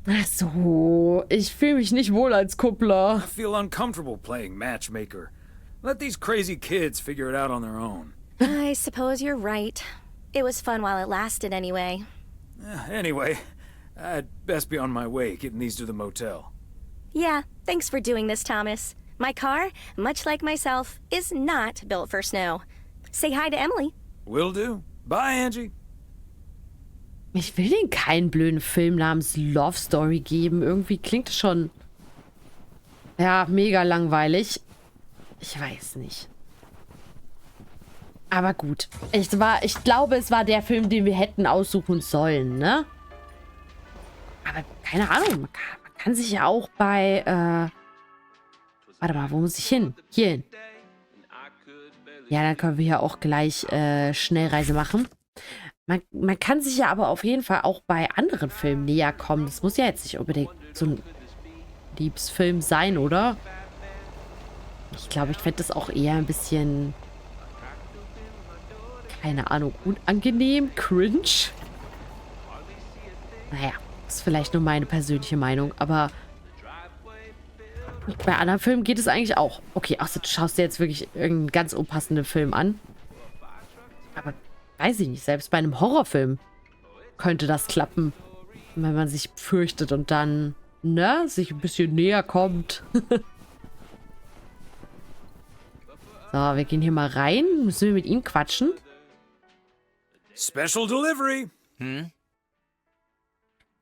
Ach so, ich fühle mich nicht wohl als Kuppler. I feel uncomfortable playing matchmaker. Let these crazy kids figure it out on their own. I suppose you're right. It was fun while it lasted anyway. Anyway, I'd best be on my way, getting these to the motel. Yeah, thanks for doing this, Thomas. My car, much like myself, is not built for snow. Say hi to Emily. Will do. Bye, Angie. Ich will denen keinen blöden Film namens Love Story geben. Irgendwie klingt es schon... Ja, mega langweilig. Ich weiß nicht. Aber gut. Ich glaube, es war der Film, den wir hätten aussuchen sollen, ne? Aber keine Ahnung. Man kann sich ja auch bei... Warte mal, wo muss ich hin? Hier hin. Ja, dann können wir ja auch gleich Schnellreise machen. Man kann sich ja aber auf jeden Fall auch bei anderen Filmen näher kommen. Das muss ja jetzt nicht unbedingt so ein Liebesfilm sein, oder? Ich glaube, ich fände das auch eher ein bisschen... Keine Ahnung, unangenehm, cringe. Naja, ist vielleicht nur meine persönliche Meinung, aber bei anderen Filmen geht es eigentlich auch. Okay, achso, du schaust dir jetzt wirklich irgendeinen ganz unpassenden Film an. Aber weiß ich nicht, selbst bei einem Horrorfilm könnte das klappen, wenn man sich fürchtet und dann, ne, sich ein bisschen näher kommt. So, wir gehen hier mal rein. Müssen wir mit ihm quatschen? Special Delivery.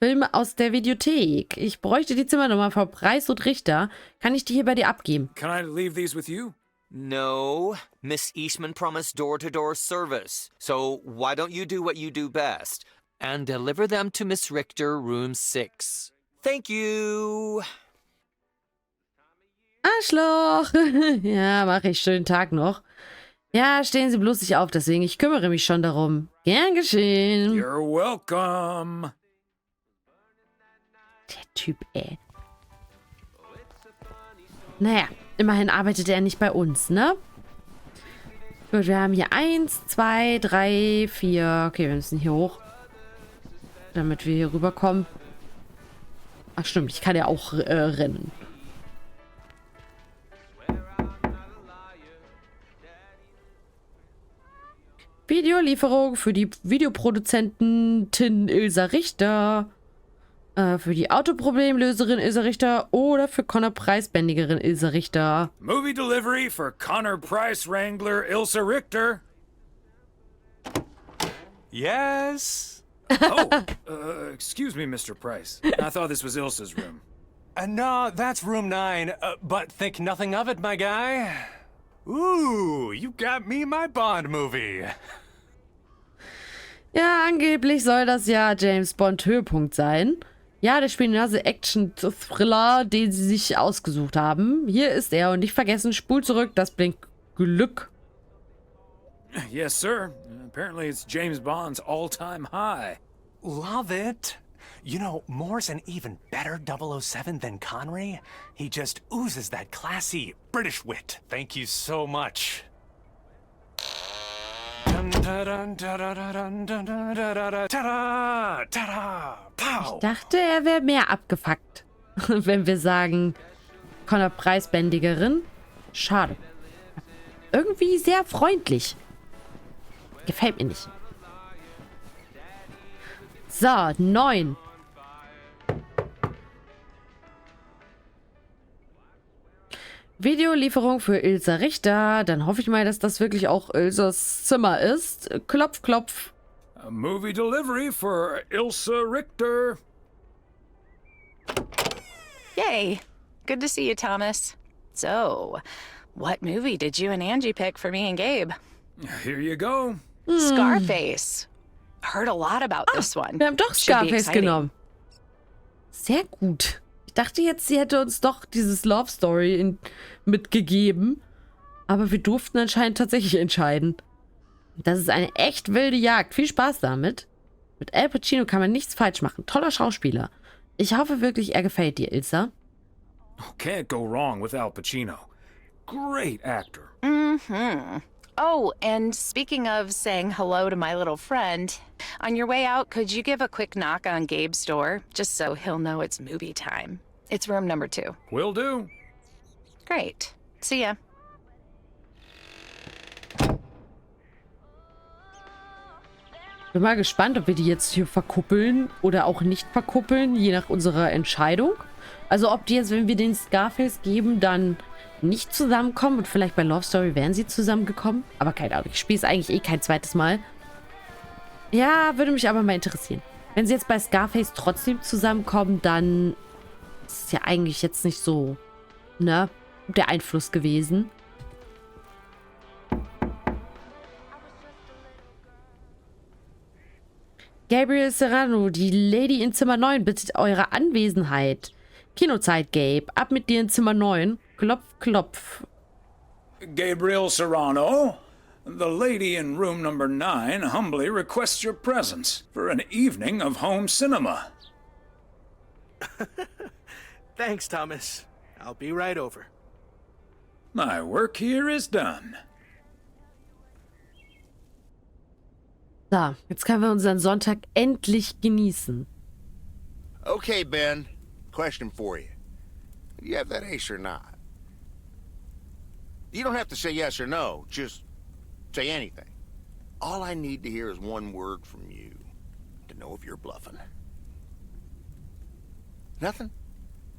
Filme aus der Videothek. Ich bräuchte die Zimmernummer von Preis und Richter. Kann ich die hier bei dir abgeben? Can I leave these with you? No. Miss Eastman promised door-to-door service. So why don't you do what you do best and deliver them to Miss Richter, room 6. Thank you. Arschloch. Ja, mache ich. Schönen Tag noch. Ja, stehen Sie bloß nicht auf, deswegen ich kümmere mich schon darum. Gern geschehen. You're welcome. Der Typ, ey. Naja, immerhin arbeitet er nicht bei uns, ne? Gut, wir haben hier 1, 2, 3, 4. Okay, wir müssen hier hoch. Damit wir hier rüberkommen. Ach stimmt, ich kann ja auch rennen. Videolieferung für die Videoproduzentin Ilsa Richter. Für die Autoproblemlöserin Ilsa Richter oder für Connor Preisbändigerin Ilsa Richter. Movie delivery for Connor Price Wrangler Ilsa Richter. Yes? Oh, excuse me, Mr. Price. I thought this was Ilsa's room. No, that's room 9, but think nothing of it, my guy. Ooh, you got me my Bond movie. Ja, angeblich soll das ja James Bond Höhepunkt sein. Ja, der Spionage-Action-Thriller, den sie sich ausgesucht haben. Hier ist er und nicht vergessen, spul zurück, das bringt Glück. Yes, sir. Apparently it's James Bond's all-time high. Love it. You know, Moore's an even better 007 than Connery. He just oozes that classy British wit. Thank you so much. Ich dachte, er wäre mehr abgefuckt, wenn wir sagen, Connor Preisbändigerin. Schade. Irgendwie sehr freundlich. Gefällt mir nicht. So, 9. Videolieferung für Ilse Richter. Dann hoffe ich mal, dass das wirklich auch Ilses Zimmer ist. Klopf, klopf. A movie delivery for Ilse Richter. Yay. Good to see you, Thomas. So, what movie did you and Angie pick for me and Gabe? Here you go. Scarface. Heard a lot about this one. Wir haben doch Scarface genommen. Sehr gut. Ich dachte jetzt, sie hätte uns doch dieses Love Story mitgegeben. Aber wir durften anscheinend tatsächlich entscheiden. Das ist eine echt wilde Jagd. Viel Spaß damit. Mit Al Pacino kann man nichts falsch machen. Toller Schauspieler. Ich hoffe wirklich, er gefällt dir, Ilsa. Can't go wrong with Al Pacino. Great actor. Mm-hmm. Oh, and speaking of saying hello to my little friend, on your way out, could you give a quick knock on Gabe's door, just so he'll know it's movie time? It's room number 2. Will do. Great. See ya. Bin mal gespannt, ob wir die jetzt hier verkuppeln oder auch nicht verkuppeln, je nach unserer Entscheidung. Also ob die jetzt, wenn wir den Scarface geben, dann nicht zusammenkommen und vielleicht bei Love Story wären sie zusammengekommen. Aber keine Ahnung, ich spiele es eigentlich eh kein zweites Mal. Ja, würde mich aber mal interessieren. Wenn sie jetzt bei Scarface trotzdem zusammenkommen, dann ist es ja eigentlich jetzt nicht so, ne, der Einfluss gewesen. Gabriel Serrano, die Lady in Zimmer 9, bittet eure Anwesenheit. Kinozeit, Gabe. Ab mit dir in Zimmer 9. Klopf, klopf. Gabriel Serrano, the lady in room number 9 humbly requests your presence for an evening of home cinema. Thanks, Thomas. I'll be right over. My work here is done. So, jetzt können wir unseren Sonntag endlich genießen. Okay, Ben. Question for you. Do you have that ace or not? You don't have to say yes or no. Just say anything. All I need to hear is one word from you to know if you're bluffing. Nothing?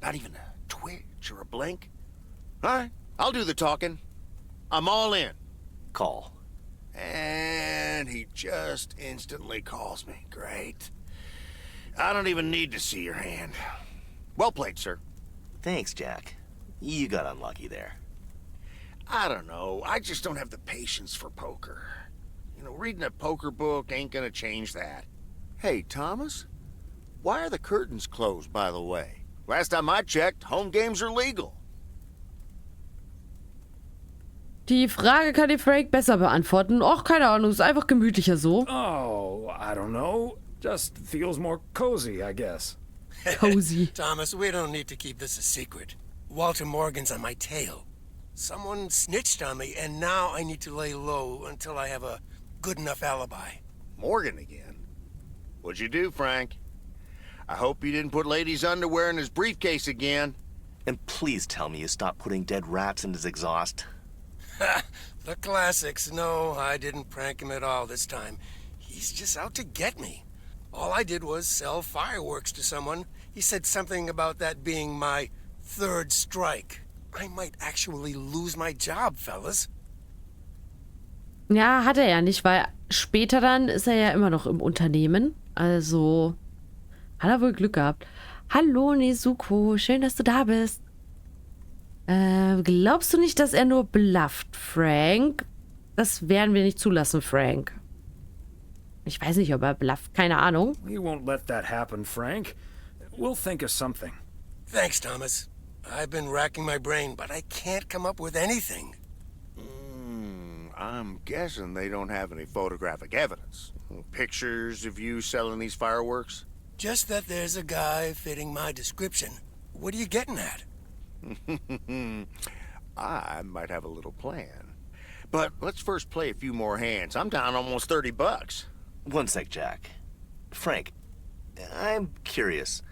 Not even a twitch or a blink? All right, I'll do the talking. I'm all in. Call. And he just instantly calls me. Great. I don't even need to see your hand. Well played, sir. Thanks, Jack. You got unlucky there. I don't know. I just don't have the patience for poker. You know, reading a poker book ain't gonna change that. Hey, Thomas? Why are the curtains closed, by the way? Last time I checked, home games are legal. Die Frage kann dir Frank besser beantworten. Och, keine Ahnung, ist einfach gemütlicher so. Oh, I don't know. Just feels more cozy, I guess. Cozy. Thomas, we don't need to keep this a secret. Walter Morgan's on my tail. Someone snitched on me, and now I need to lay low until I have a good enough alibi. Morgan again? What'd you do, Frank? I hope you didn't put ladies' underwear in his briefcase again. And please tell me you stopped putting dead rats in his exhaust. The classics. No, I didn't prank him at all this time. He's just out to get me. All I did was sell fireworks to someone. He said something about that being my third strike. I might actually lose my job, fellas. Ja, hat er ja nicht, weil später dann ist er ja immer noch im Unternehmen. Also hat er wohl Glück gehabt. Hallo Nezuko, schön, dass du da bist. Glaubst du nicht, dass er nur blufft, Frank? Das werden wir nicht zulassen, Frank. Ich weiß nicht, ob er blufft, keine Ahnung. We won't let that happen, Frank. We'll think of something. Thanks, Thomas. I've been racking my brain, but I can't come up with anything. I'm guessing they don't have any photographic evidence. Pictures of you selling these fireworks? Just that there's a guy fitting my description. What are you getting at? I might have a little plan. But let's first play a few more hands. I'm down almost $30. One sec, Jack. Frank, I'm curious.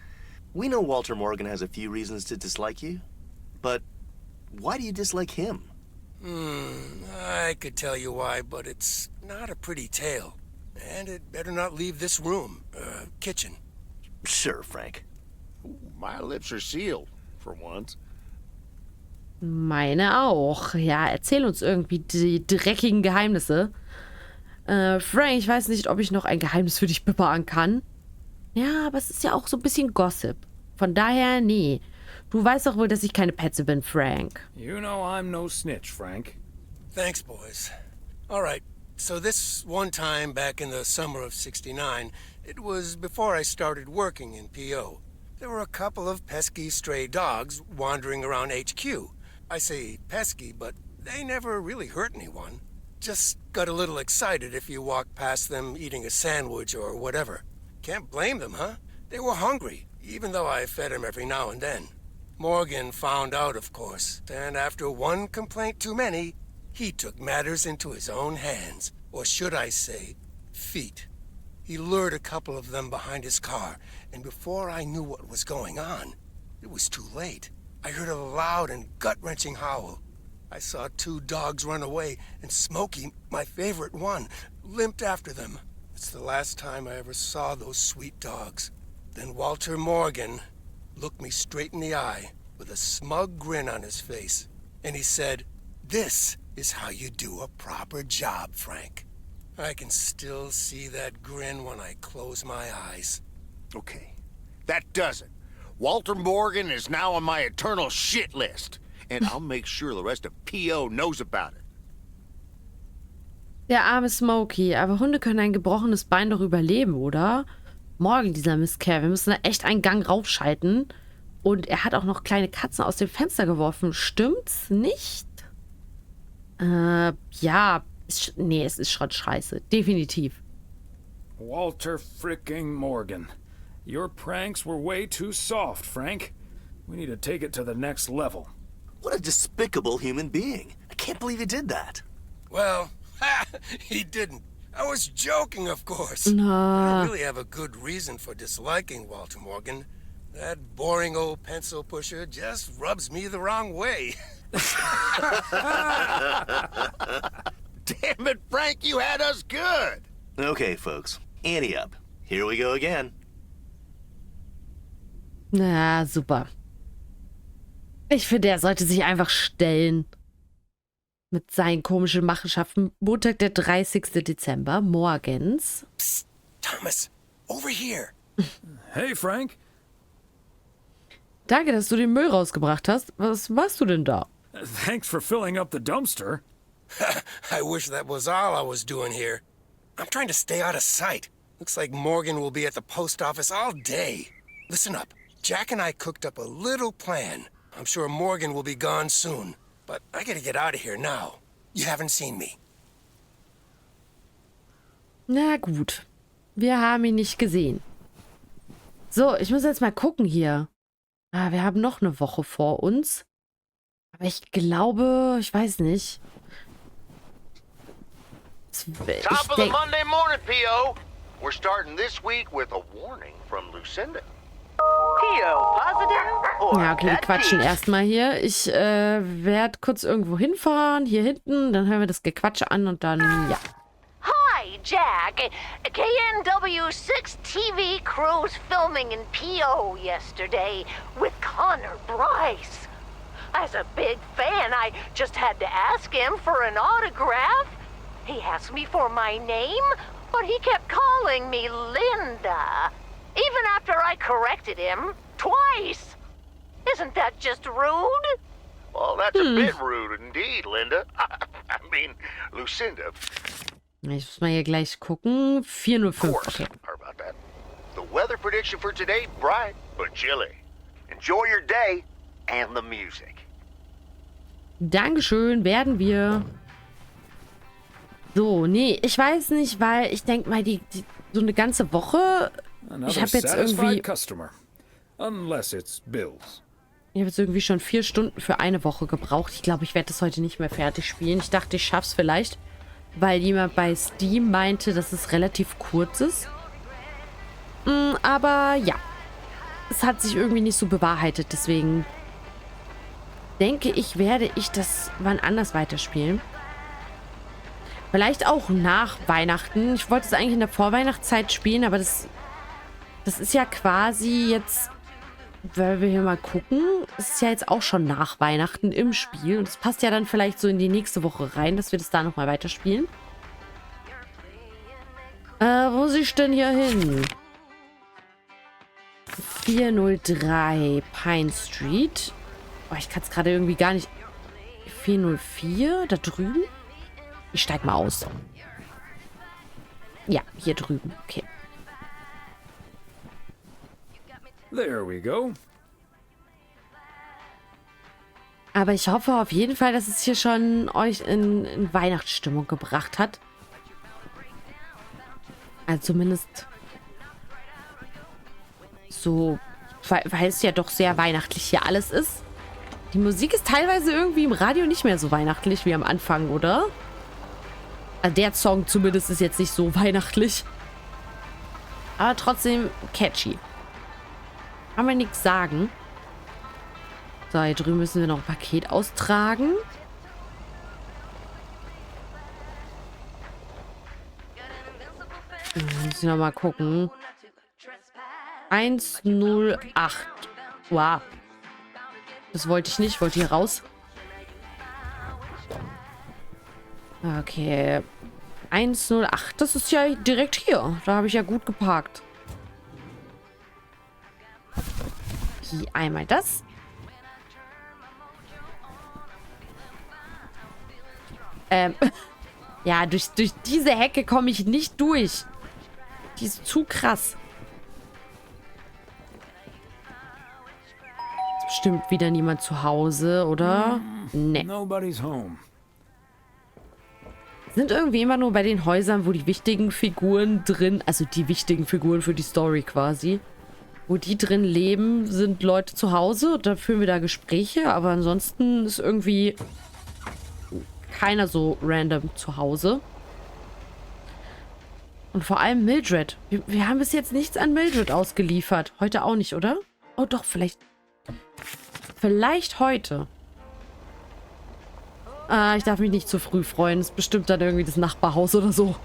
We know Walter Morgan has a few reasons to dislike you, but why do you dislike him? I could tell you why, but it's not a pretty tale. And it better not leave this room, kitchen. Sure, Frank. My lips are sealed, for once. Meine auch. Ja, erzähl uns irgendwie die dreckigen Geheimnisse. Frank, ich weiß nicht, ob ich noch ein Geheimnis für dich bewahren kann. Ja, aber es ist ja auch so ein bisschen Gossip. Von daher, nee. Du weißt doch wohl, dass ich keine Petze bin, Frank. You know I'm no snitch, Frank. Thanks, boys. All right, so this one time back in the summer of '69, it was before I started working in PO. There were a couple of pesky stray dogs wandering around HQ. I say pesky, but they never really hurt anyone. Just got a little excited if you walked past them eating a sandwich or whatever. Can't blame them, huh? They were hungry, even though I fed them every now and then. Morgan found out, of course, and after one complaint too many, he took matters into his own hands, or should I say, feet. He lured a couple of them behind his car, and before I knew what was going on, it was too late. I heard a loud and gut-wrenching howl. I saw two dogs run away, and Smokey, my favorite one, limped after them. It's the last time I ever saw those sweet dogs. Then Walter Morgan looked me straight in the eye with a smug grin on his face, and he said, "This is how you do a proper job, Frank." I can still see that grin when I close my eyes. Okay, that does it. Walter Morgan is now on my eternal shit list, and I'll make sure the rest of PO knows about it. Der arme Smokey, aber Hunde können ein gebrochenes Bein doch überleben, oder? Morgen, dieser Mistkerl. Wir müssen da echt einen Gang raufschalten. Und er hat auch noch kleine Katzen aus dem Fenster geworfen. Stimmt's nicht? Ja. Nee, es ist schon scheiße. Definitiv. Walter fricking Morgan. Your pranks were way too soft, Frank. We need to take it to the next level. What a despicable human being. I can't believe he did that. Well, he didn't. I was joking, of course. No. I don't really have a good reason for disliking Walter Morgan. That boring old pencil pusher just rubs me the wrong way. Damn it, Frank, you had us good. Okay, folks. Ante up. Here we go again. Na, super. Ich finde, er sollte sich einfach stellen. Mit seinen komischen Machenschaften. Montag, der 30. Dezember, morgens. Psst, Thomas, over here. Hey, Frank. Danke, dass du den Müll rausgebracht hast. Was machst du denn da? Thanks for filling up the dumpster. I wish that was all I was doing here. I'm trying to stay out of sight. Looks like Morgan will be at the post office all day. Listen up. Jack and I cooked up a little plan. I'm sure Morgan will be gone soon. But I gotta get out of here now. You haven't seen me. Na gut. Wir haben ihn nicht gesehen. So, ich muss jetzt mal gucken hier. Wir haben noch eine Woche vor uns. Aber ich glaube, ich weiß nicht. Top of the Monday morning, P.O. We're starting this week with a warning from Lucinda. P.O. positive? Ja, okay, wir quatschen erstmal hier. Ich werde kurz irgendwo hinfahren, hier hinten. Dann hören wir das Gequatsche an und dann, ja. Hi, Jack. KNW6 TV crew's filming in P.O. yesterday with Connor Bryce. As a big fan, I just had to ask him for an autograph. He asked me for my name, but he kept calling me Linda. Even after I corrected him twice. Isn't that just rude? Well, that's a bit rude indeed, Linda. I mean, Lucinda. Ich muss mal hier gleich gucken. 4:05. Okay. Sorry about that. The weather prediction for today, bright but chilly. Enjoy your day and the music. Dankeschön, werden wir. So, nee, ich weiß nicht, weil ich denke mal, so eine ganze Woche. Ich habe jetzt irgendwie. Ich habe jetzt irgendwie schon 4 Stunden für eine Woche gebraucht. Ich glaube, ich werde das heute nicht mehr fertig spielen. Ich dachte, ich schaff's vielleicht, weil jemand bei Steam meinte, dass es relativ kurz ist. Aber ja, es hat sich irgendwie nicht so bewahrheitet. Deswegen denke ich, werde ich das wann anders weiterspielen. Vielleicht auch nach Weihnachten. Ich wollte es eigentlich in der Vorweihnachtszeit spielen, aber das ist ja quasi jetzt weil wir hier mal gucken, es ist ja jetzt auch schon nach Weihnachten im Spiel. Und es passt ja dann vielleicht so in die nächste Woche rein, dass wir das da nochmal weiterspielen. Wo muss ich denn hier hin? 403 Pine Street. Oh, ich kann es gerade irgendwie gar nicht... 404, da drüben? Ich steig mal aus. Ja, hier drüben. Okay. There we go. Aber ich hoffe auf jeden Fall, dass es hier schon euch in Weihnachtsstimmung gebracht hat. Also zumindest so, weil es ja doch sehr weihnachtlich hier alles ist. Die Musik ist teilweise irgendwie im Radio nicht mehr so weihnachtlich wie am Anfang, oder? Also der Song zumindest ist jetzt nicht so weihnachtlich. Aber trotzdem catchy. Kann man nichts sagen. So, hier drüben müssen wir noch ein Paket austragen. Müssen wir noch mal gucken. 108. Wow. Das wollte ich nicht. Ich wollte hier raus. Okay. 108. Das ist ja direkt hier. Da habe ich ja gut geparkt. Hier einmal das. Ja, durch diese Hecke komme ich nicht durch. Die ist zu krass. Ist bestimmt wieder niemand zu Hause, oder? Nee. Nobody's home. Sind irgendwie immer nur bei den Häusern, wo die wichtigen Figuren drin, also die wichtigen Figuren für die Story quasi, wo die drin leben, sind Leute zu Hause. Da führen wir da Gespräche, aber ansonsten ist irgendwie keiner so random zu Hause. Und vor allem Mildred. Wir haben bis jetzt nichts an Mildred ausgeliefert. Heute auch nicht, oder? Oh doch, vielleicht. Vielleicht heute. Ah, ich darf mich nicht zu früh freuen. Das ist bestimmt dann irgendwie das Nachbarhaus oder so.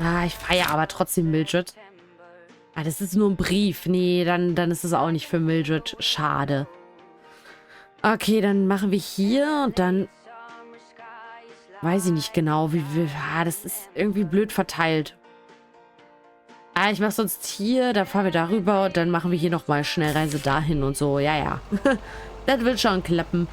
Ah, ich feiere aber trotzdem Mildred. Ah, das ist nur ein Brief. Nee, dann ist es auch nicht für Mildred. Schade. Okay, dann machen wir hier und dann... Weiß ich nicht genau, wie wir... Ah, das ist irgendwie blöd verteilt. Ah, ich mache sonst hier, dann fahren wir darüber und dann machen wir hier nochmal Schnellreise dahin und so. Ja, ja. Das wird schon klappen.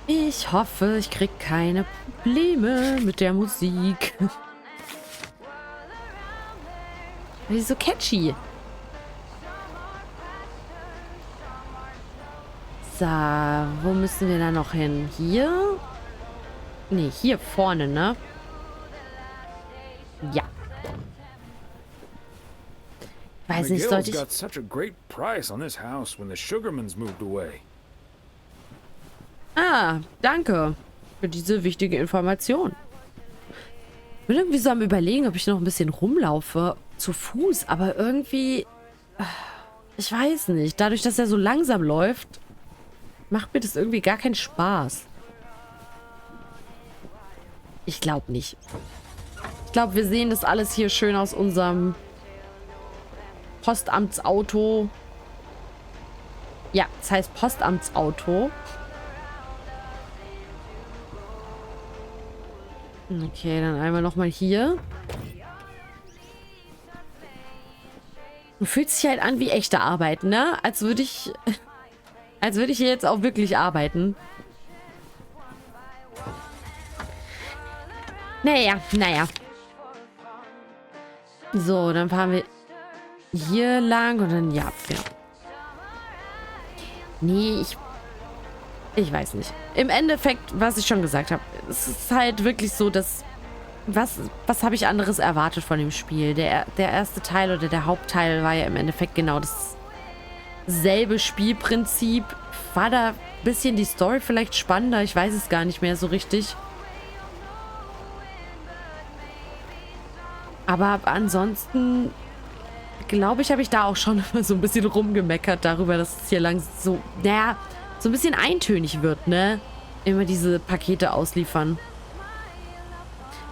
Ich hoffe, ich krieg keine Probleme mit der Musik. Die ist so catchy. So, wo müssen wir da noch hin? Hier? Nee, hier vorne, ne? Ja. Weiß nicht, sollte ich... got such a great price on this house when the Sugarmans moved away. Ah, danke für diese wichtige Information. Ich bin irgendwie so am Überlegen, ob ich noch ein bisschen rumlaufe zu Fuß, aber irgendwie... Ich weiß nicht. Dadurch, dass er so langsam läuft, macht mir das irgendwie gar keinen Spaß. Ich glaube nicht. Ich glaube, wir sehen das alles hier schön aus unserem Postamtsauto. Ja, das heißt Postamtsauto. Okay, dann einmal nochmal hier. Du fühlst dich halt an wie echte Arbeit, ne? Als würde ich hier jetzt auch wirklich arbeiten. Naja. So, dann fahren wir hier lang und dann, ja. Nee, ich weiß nicht. Im Endeffekt, was ich schon gesagt habe, es ist halt wirklich so, dass... Was habe ich anderes erwartet von dem Spiel? Der erste Teil oder der Hauptteil war ja im Endeffekt genau dasselbe Spielprinzip. War da ein bisschen die Story vielleicht spannender? Ich weiß es gar nicht mehr so richtig. Aber ansonsten, glaube ich, habe ich da auch schon immer so ein bisschen rumgemeckert darüber, dass es hier lang so, naja, so ein bisschen eintönig wird, ne? immer diese Pakete ausliefern.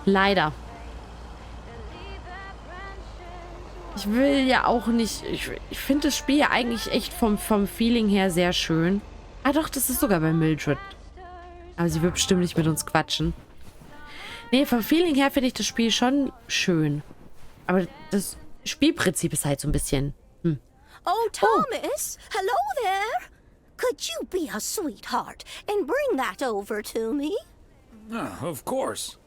Leider. Ich will ja auch nicht... Ich finde das Spiel ja eigentlich echt vom Feeling her sehr schön. Ah doch, das ist sogar bei Mildred. Aber sie wird bestimmt nicht mit uns quatschen. Nee, vom Feeling her finde ich das Spiel schon schön. Aber das Spielprinzip ist halt so ein bisschen... Oh, Thomas! Oh. Hello there! Could you be a sweetheart and bring that over to me? Of course.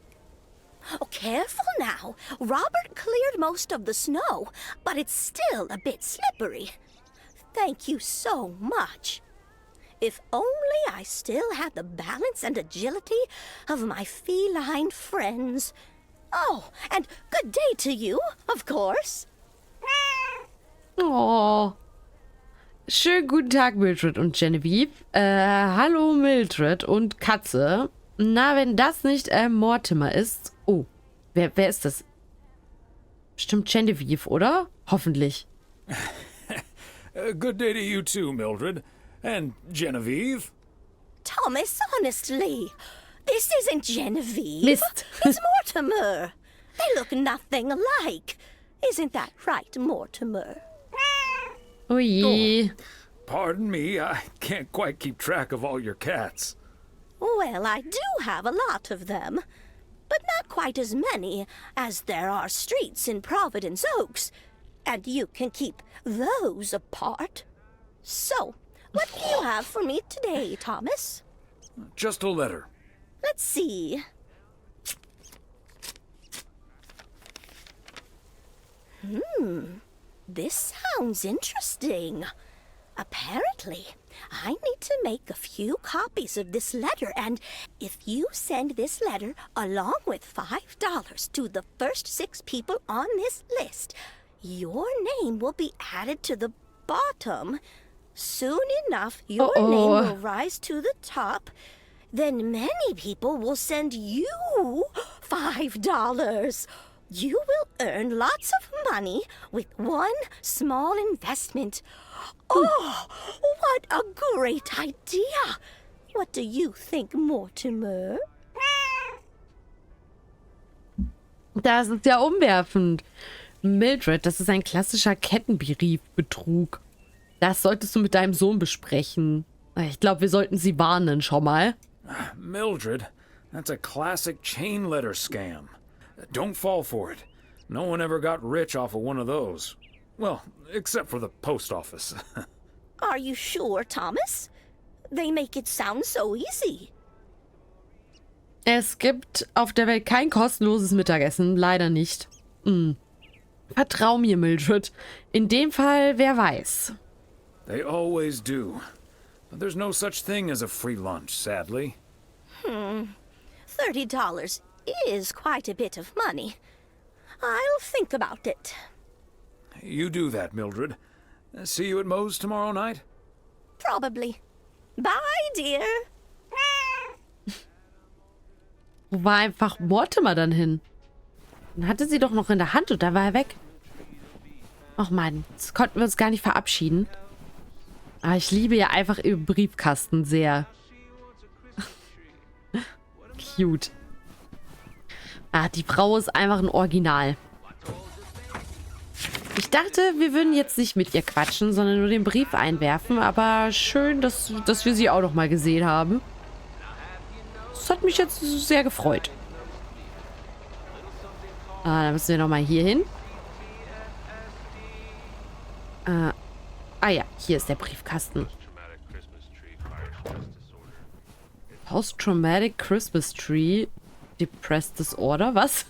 Oh, careful now. Robert cleared most of the snow, but it's still a bit slippery. Thank you so much. If only I still had the balance and agility of my feline friends. Oh, and good day to you, of course. Oh. Schönen guten Tag, Mildred und Genevieve. Hallo, Mildred und Katze. Na, wenn das nicht Mortimer ist... Oh, wer ist das? Bestimmt Genevieve, oder? Hoffentlich. Good day to you too, Mildred. And Genevieve. Thomas, honestly, this isn't Genevieve. Mist. It's Mortimer. They look nothing alike. Isn't that right, Mortimer? Oh je. Oh, pardon me, I can't quite keep track of all your cats. Well, I do have a lot of them, but not quite as many as there are streets in Providence Oaks, and you can keep those apart. So, what do you have for me today, Thomas? Just a letter. Let's see. This sounds interesting. Apparently, I need to make a few copies of this letter, and if you send this letter along with $5 to the first 6 people on this list, your name will be added to the bottom. Soon enough, your name will rise to the top. Then many people will send you $5. You will earn lots of money with one small investment. Oh, what a great idea! What do you think, Mortimer? Das ist ja umwerfend. Mildred, das ist ein klassischer Kettenbriefbetrug. Das solltest du mit deinem Sohn besprechen. Ich glaube, wir sollten sie warnen, schon mal. Mildred, that's a classic chain letter scam. Don't fall for it. No one ever got rich off of one of those. Well, except for the post office. Are you sure, Thomas? They make it sound so easy. Es gibt auf der Welt kein kostenloses Mittagessen. Leider nicht. Vertrau mir, Mildred. In dem Fall, wer weiß. They always do. But there's no such thing as a free lunch, sadly. $30 is quite a bit of money. I'll think about it. You do that, Mildred. See you at Moe's tomorrow night? Probably. Bye, dear. Wo war einfach Mortimer dann hin? Dann hatte sie doch noch in der Hand und da war er weg. Ach man, jetzt konnten wir uns gar nicht verabschieden. Aber ich liebe ja einfach ihren Briefkasten sehr. Cute. Ah, die Frau ist einfach ein Original. Ich dachte, wir würden jetzt nicht mit ihr quatschen, sondern nur den Brief einwerfen. Aber schön, dass wir sie auch noch mal gesehen haben. Das hat mich jetzt sehr gefreut. Dann müssen wir noch mal hier hin. Ja, hier ist der Briefkasten. Post-Traumatic Christmas Tree Depressed Disorder, was?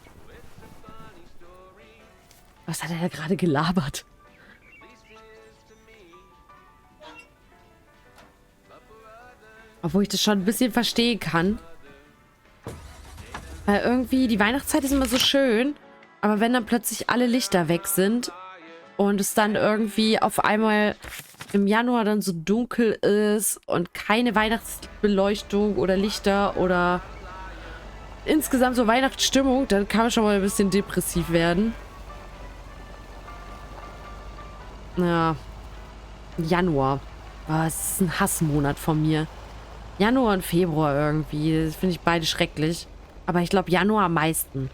Was hat er da gerade gelabert? Obwohl ich das schon ein bisschen verstehen kann. Weil irgendwie, die Weihnachtszeit ist immer so schön, aber wenn dann plötzlich alle Lichter weg sind und es dann irgendwie auf einmal im Januar dann so dunkel ist und keine Weihnachtsbeleuchtung oder Lichter oder insgesamt so Weihnachtsstimmung, dann kann man schon mal ein bisschen depressiv werden. Ja. Januar. Oh, es ist ein Hassmonat von mir. Januar und Februar irgendwie. Das finde ich beide schrecklich. Aber ich glaube Januar am meisten.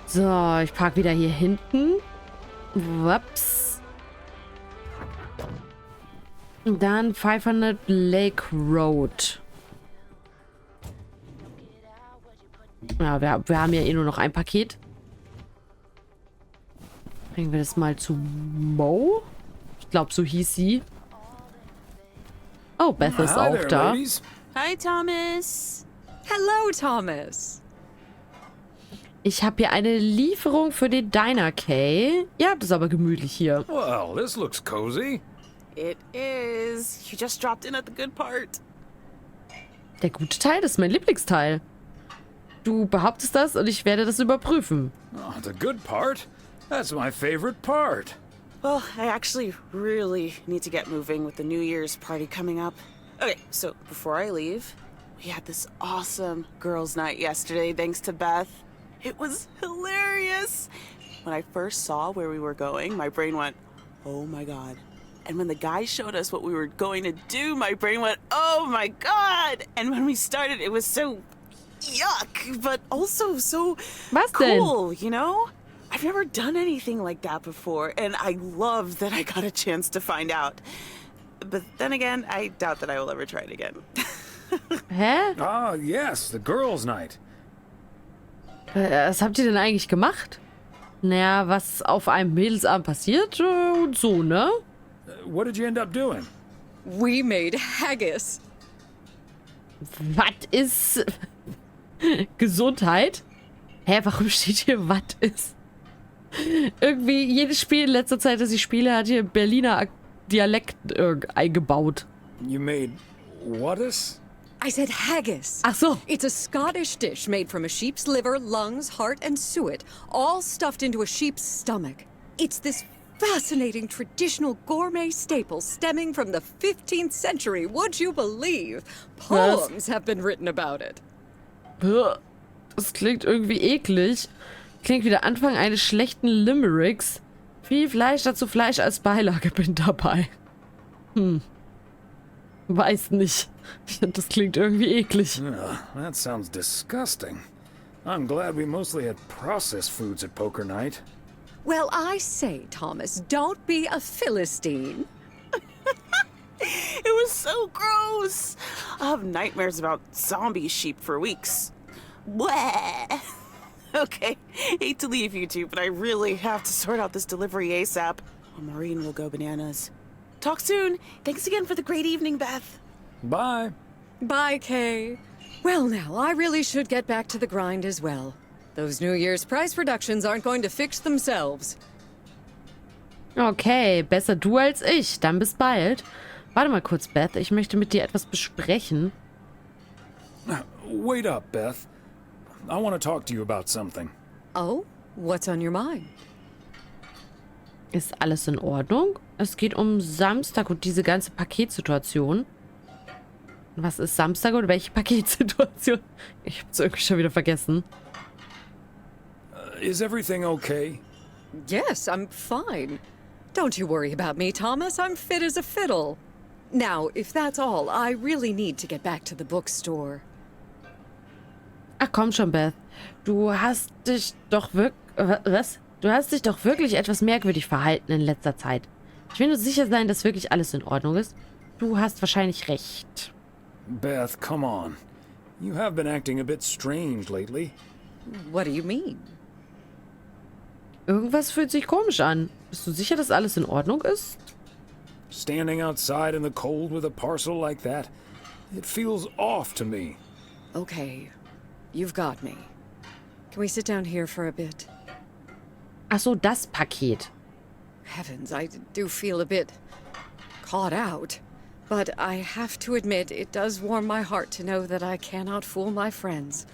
So, ich parke wieder hier hinten. Wups. Und dann 500 Lake Road. Ja, wir haben ja eh nur noch ein Paket. Bringen wir das mal zu Mo. Ich glaube, so hieß sie. Oh, Beth ist auch da. Hi, Thomas. Hello, Thomas. Ich habe hier eine Lieferung für den Diner, Kay. Ihr habt es aber gemütlich hier. Well, this looks cozy. It is. You just dropped in at the good part. Der gute Teil, das ist mein Lieblingsteil. Du behauptest das und ich werde das überprüfen. Oh, the good part? That's my favorite part. Well, I actually really need to get moving with the New Year's party coming up. Okay, so before I leave, we had this awesome girls' night yesterday thanks to Beth. It was hilarious. When I first saw where we were going, my brain went, oh my god. And when the guys showed us what we were going to do, my brain went, oh my god. And when we started, it was so yuck, but also so cool, you know? I've never done anything like that before, and I love that I got a chance to find out. But then again, I doubt that I will ever try it again. Hä? Ah, yes, the girls' night. Was habt ihr denn eigentlich gemacht? Naja, was auf einem Mädelsabend passiert und so, ne? What did you end up doing? We made haggis. Was ist Gesundheit? Hä, warum steht hier, was ist? Irgendwie jedes Spiel in letzter Zeit, das ich spiele, hat hier Berliner Dialekt eingebaut. You made what is? I said haggis. Ach so. It's a Scottish dish made from a sheep's liver, lungs, heart, and suet, all stuffed into a sheep's stomach. It's this fascinating traditional gourmet staple stemming from the 15th century. Would you believe? Poems have been written about it. Das klingt irgendwie eklig. Klingt wie der Anfang eines schlechten Limericks. Viel Fleisch, dazu Fleisch als Beilage, bin dabei. Weiß nicht. Ich finde, das klingt irgendwie eklig. Yeah, that sounds disgusting. I'm glad we mostly had processed foods at poker night. Well, I say, Thomas, don't be a Philistine. It was so gross. I'll have nightmares about zombie sheep for weeks. Bleh. Okay, hate to leave you two, but I really have to sort out this delivery ASAP, or Maureen will go bananas. Talk soon. Thanks again for the great evening, Beth. Bye. Bye, Kay. Well, now, I really should get back to the grind as well. Those New Year's prize reductions aren't going to fix themselves. Okay, besser du als ich. Dann bis bald. Warte mal kurz, Beth. Ich möchte mit dir etwas besprechen. Wait up, Beth. I want to talk to you about something. Oh? What's on your mind? Ist alles in Ordnung? Es geht um Samstag und diese ganze Paketsituation. Was ist Samstag oder welche Paketsituation? Ich hab's irgendwie schon wieder vergessen. Is everything okay? Yes, I'm fine. Don't you worry about me, Thomas. I'm fit as a fiddle. Now, if that's all, I really need to get back to the bookstore. Ach komm schon, Beth. Du hast dich doch was? Du hast dich doch wirklich etwas merkwürdig verhalten in letzter Zeit. Ich will nur sicher sein, dass wirklich alles in Ordnung ist. Du hast wahrscheinlich recht. Beth, come on. You have been acting a bit strange lately. What do you mean? Irgendwas fühlt sich komisch an. Bist du sicher, dass alles in Ordnung ist? Standing outside in the cold with a parcel like that, it feels off to me. Okay, you've got me. Can we sit down here for a bit? Ach so, das Paket. Heavens, I do feel a bit caught out. But I have to admit, it does warm my heart to know that I cannot fool my friends.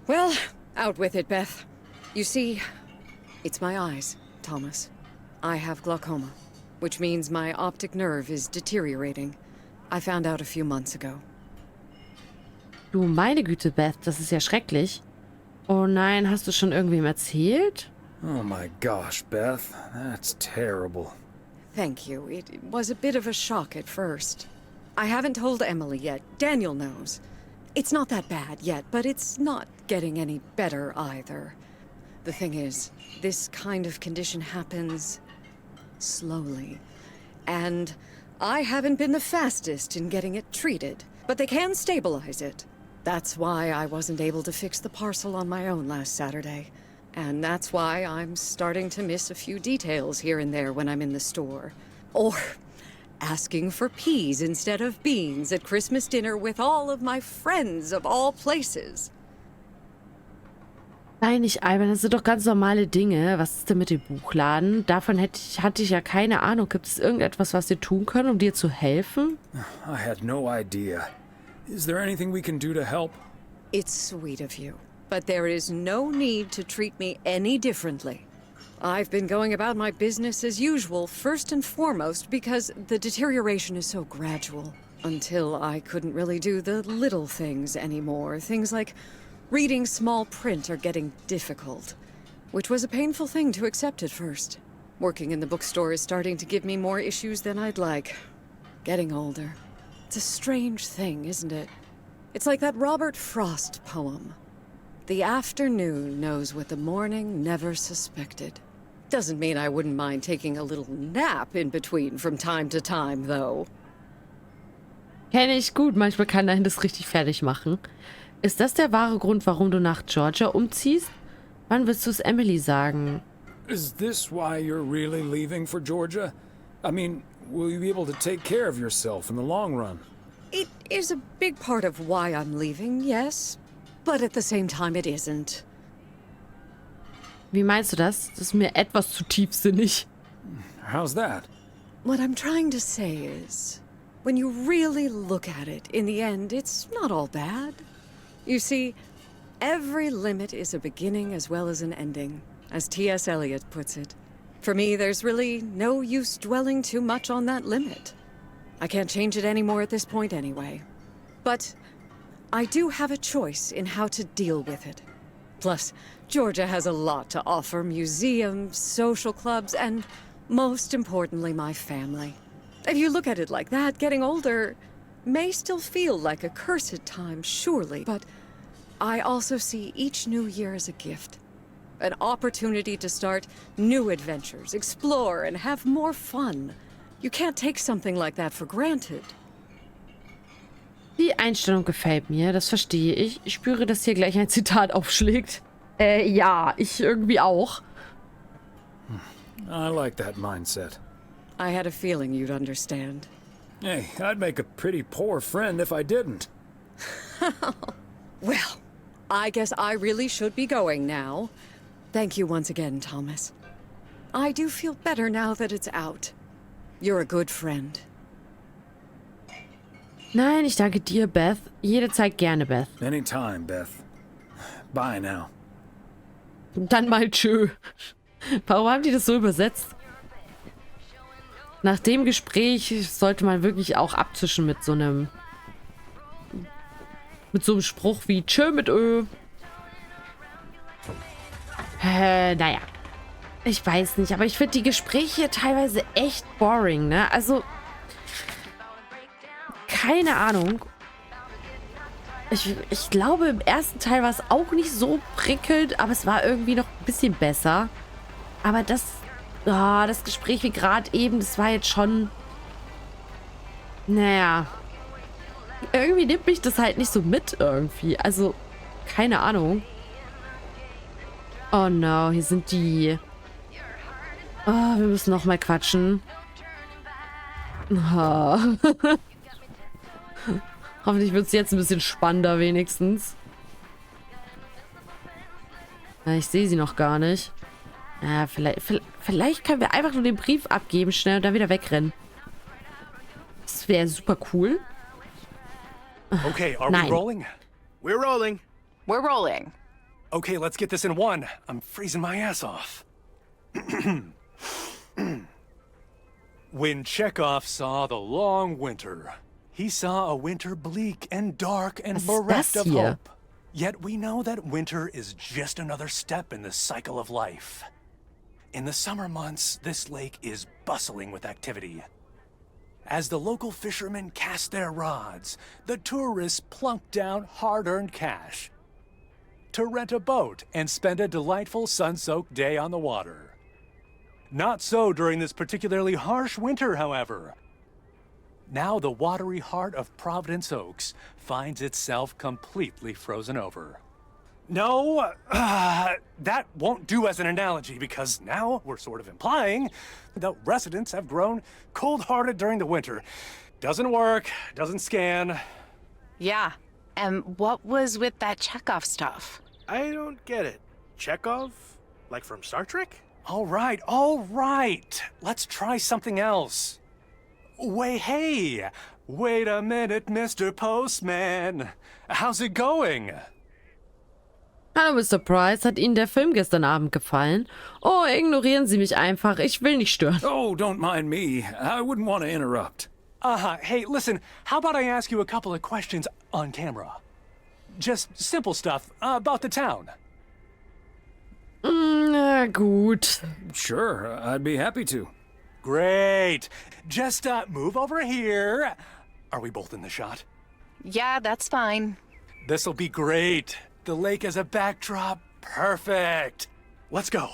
Well, out with it, Beth. You see, it's my eyes, Thomas. I have glaucoma, which means my optic nerve is deteriorating. I found out a few months ago. Du meine Güte, Beth, das ist ja schrecklich. Oh nein, hast du schon irgendwem erzählt? Oh my gosh, Beth, that's terrible. Thank you. It was a bit of a shock at first. I haven't told Emily yet. Daniel knows. It's not that bad yet, but it's not getting any better either. The thing is, this kind of condition happens slowly. And I haven't been the fastest in getting it treated, but they can stabilize it. That's why I wasn't able to fix the parcel on my own last Saturday. And that's why I'm starting to miss a few details here and there when I'm in the store. Or asking for peas instead of beans at Christmas dinner with all of my friends of all places. Nein, nicht albern, das sind doch ganz normale Dinge. Was ist denn mit dem Buchladen? Davon hatte ich ja keine Ahnung. Gibt es irgendetwas, was wir tun können, um dir zu helfen? I had no idea. Is there anything we can do to help? It's sweet of you, but there is no need to treat me any differently. I've been going about my business as usual, first and foremost, because the deterioration is so gradual. Until I couldn't really do the little things anymore. Things like reading small print are getting difficult, which was a painful thing to accept at first. Working in the bookstore is starting to give me more issues than I'd like. Getting older. It's a strange thing, isn't it? It's like that Robert Frost poem. The afternoon knows what the morning never suspected. Doesn't mean I wouldn't mind taking a little nap in between from time to time, though. Kenne ich gut. Manchmal kann einen das richtig fertig machen. Ist das der wahre Grund, warum du nach Georgia umziehst? Wann willst du es Emily sagen? Is this why you're really leaving for Georgia? I mean, will you be able to take care of yourself in the long run? It is a big part of why I'm leaving, yes. But at the same time, it isn't. Wie meinst du das? Das ist mir etwas zu tiefsinnig. How's that? What I'm trying to say is, when you really look at it, in the end, it's not all bad. You see, every limit is a beginning as well as an ending, as T.S. Eliot puts it. For me, there's really no use dwelling too much on that limit. I can't change it anymore at this point anyway. But I do have a choice in how to deal with it. Plus, Georgia has a lot to offer: museums, social clubs, and most importantly, my family. If you look at it like that, getting older may still feel like a cursed time, surely, but I also see each new year as a gift. An opportunity to start new adventures, explore, and have more fun. You can't take something like that for granted. Die Einstellung gefällt mir, das verstehe ich. Ich spüre, dass hier gleich ein Zitat aufschlägt. Ja, ich irgendwie auch. I like that mindset. I had a feeling you'd understand. Hey, I'd make a pretty poor friend if I didn't. Well, I guess I really should be going now. Thank you once again, Thomas. I do feel better now that it's out. You're a good friend. Nein, ich danke dir, Beth. Jederzeit gerne, Beth. Anytime, Beth. Bye now. Dann mal tschö. Warum haben die das so übersetzt? Nach dem Gespräch sollte man wirklich auch abzischen mit so einem Spruch wie tschö mit Ö. Naja. Ich weiß nicht, aber ich finde die Gespräche teilweise echt boring, ne? Also, keine Ahnung. Ich glaube, im ersten Teil war es auch nicht so prickelnd, aber es war irgendwie noch ein bisschen besser. Aber das Gespräch wie gerade eben, das war jetzt schon... Naja. Irgendwie nimmt mich das halt nicht so mit irgendwie. Also, keine Ahnung. Oh no, hier sind die... Oh, wir müssen noch mal quatschen. Oh. Hoffentlich wird es jetzt ein bisschen spannender wenigstens. Ja, ich sehe sie noch gar nicht. Ja, vielleicht können wir einfach nur den Brief abgeben, schnell und dann wieder wegrennen. Das wäre super cool. Okay, are Nein. we rolling? We're rolling. We're rolling. Okay, let's get this in one. I'm freezing my ass off. When Chekhov saw the long winter, he saw a winter bleak and dark and bereft of hier? hope. Yet we know that winter is just another step in the cycle of life. In the summer months, this lake is bustling with activity. As the local fishermen cast their rods, the tourists plunk down hard-earned cash to rent a boat and spend a delightful sun-soaked day on the water. Not so during this particularly harsh winter, however. Now the watery heart of Providence Oaks finds itself completely frozen over. No, that won't do as an analogy because now we're sort of implying that residents have grown cold-hearted during the winter. Doesn't work, doesn't scan. Yeah, and what was with that Chekhov stuff? I don't get it. Chekhov? Like from Star Trek? All right. Let's try something else. Hey, wait a minute, Mr. Postman. How's it going? Hallo, Mr. Price. Hat Ihnen der Film gestern Abend gefallen? Oh, ignorieren Sie mich einfach. Ich will nicht stören. Oh, don't mind me. I wouldn't want to interrupt. Hey, listen, how about I ask you a couple of questions on camera? Just simple stuff about the town. Na gut. Sure, I'd be happy to. Great. Just move over here. Are we both in the shot? Yeah, that's fine. This'll be great. The lake as a backdrop. Perfect. Let's go.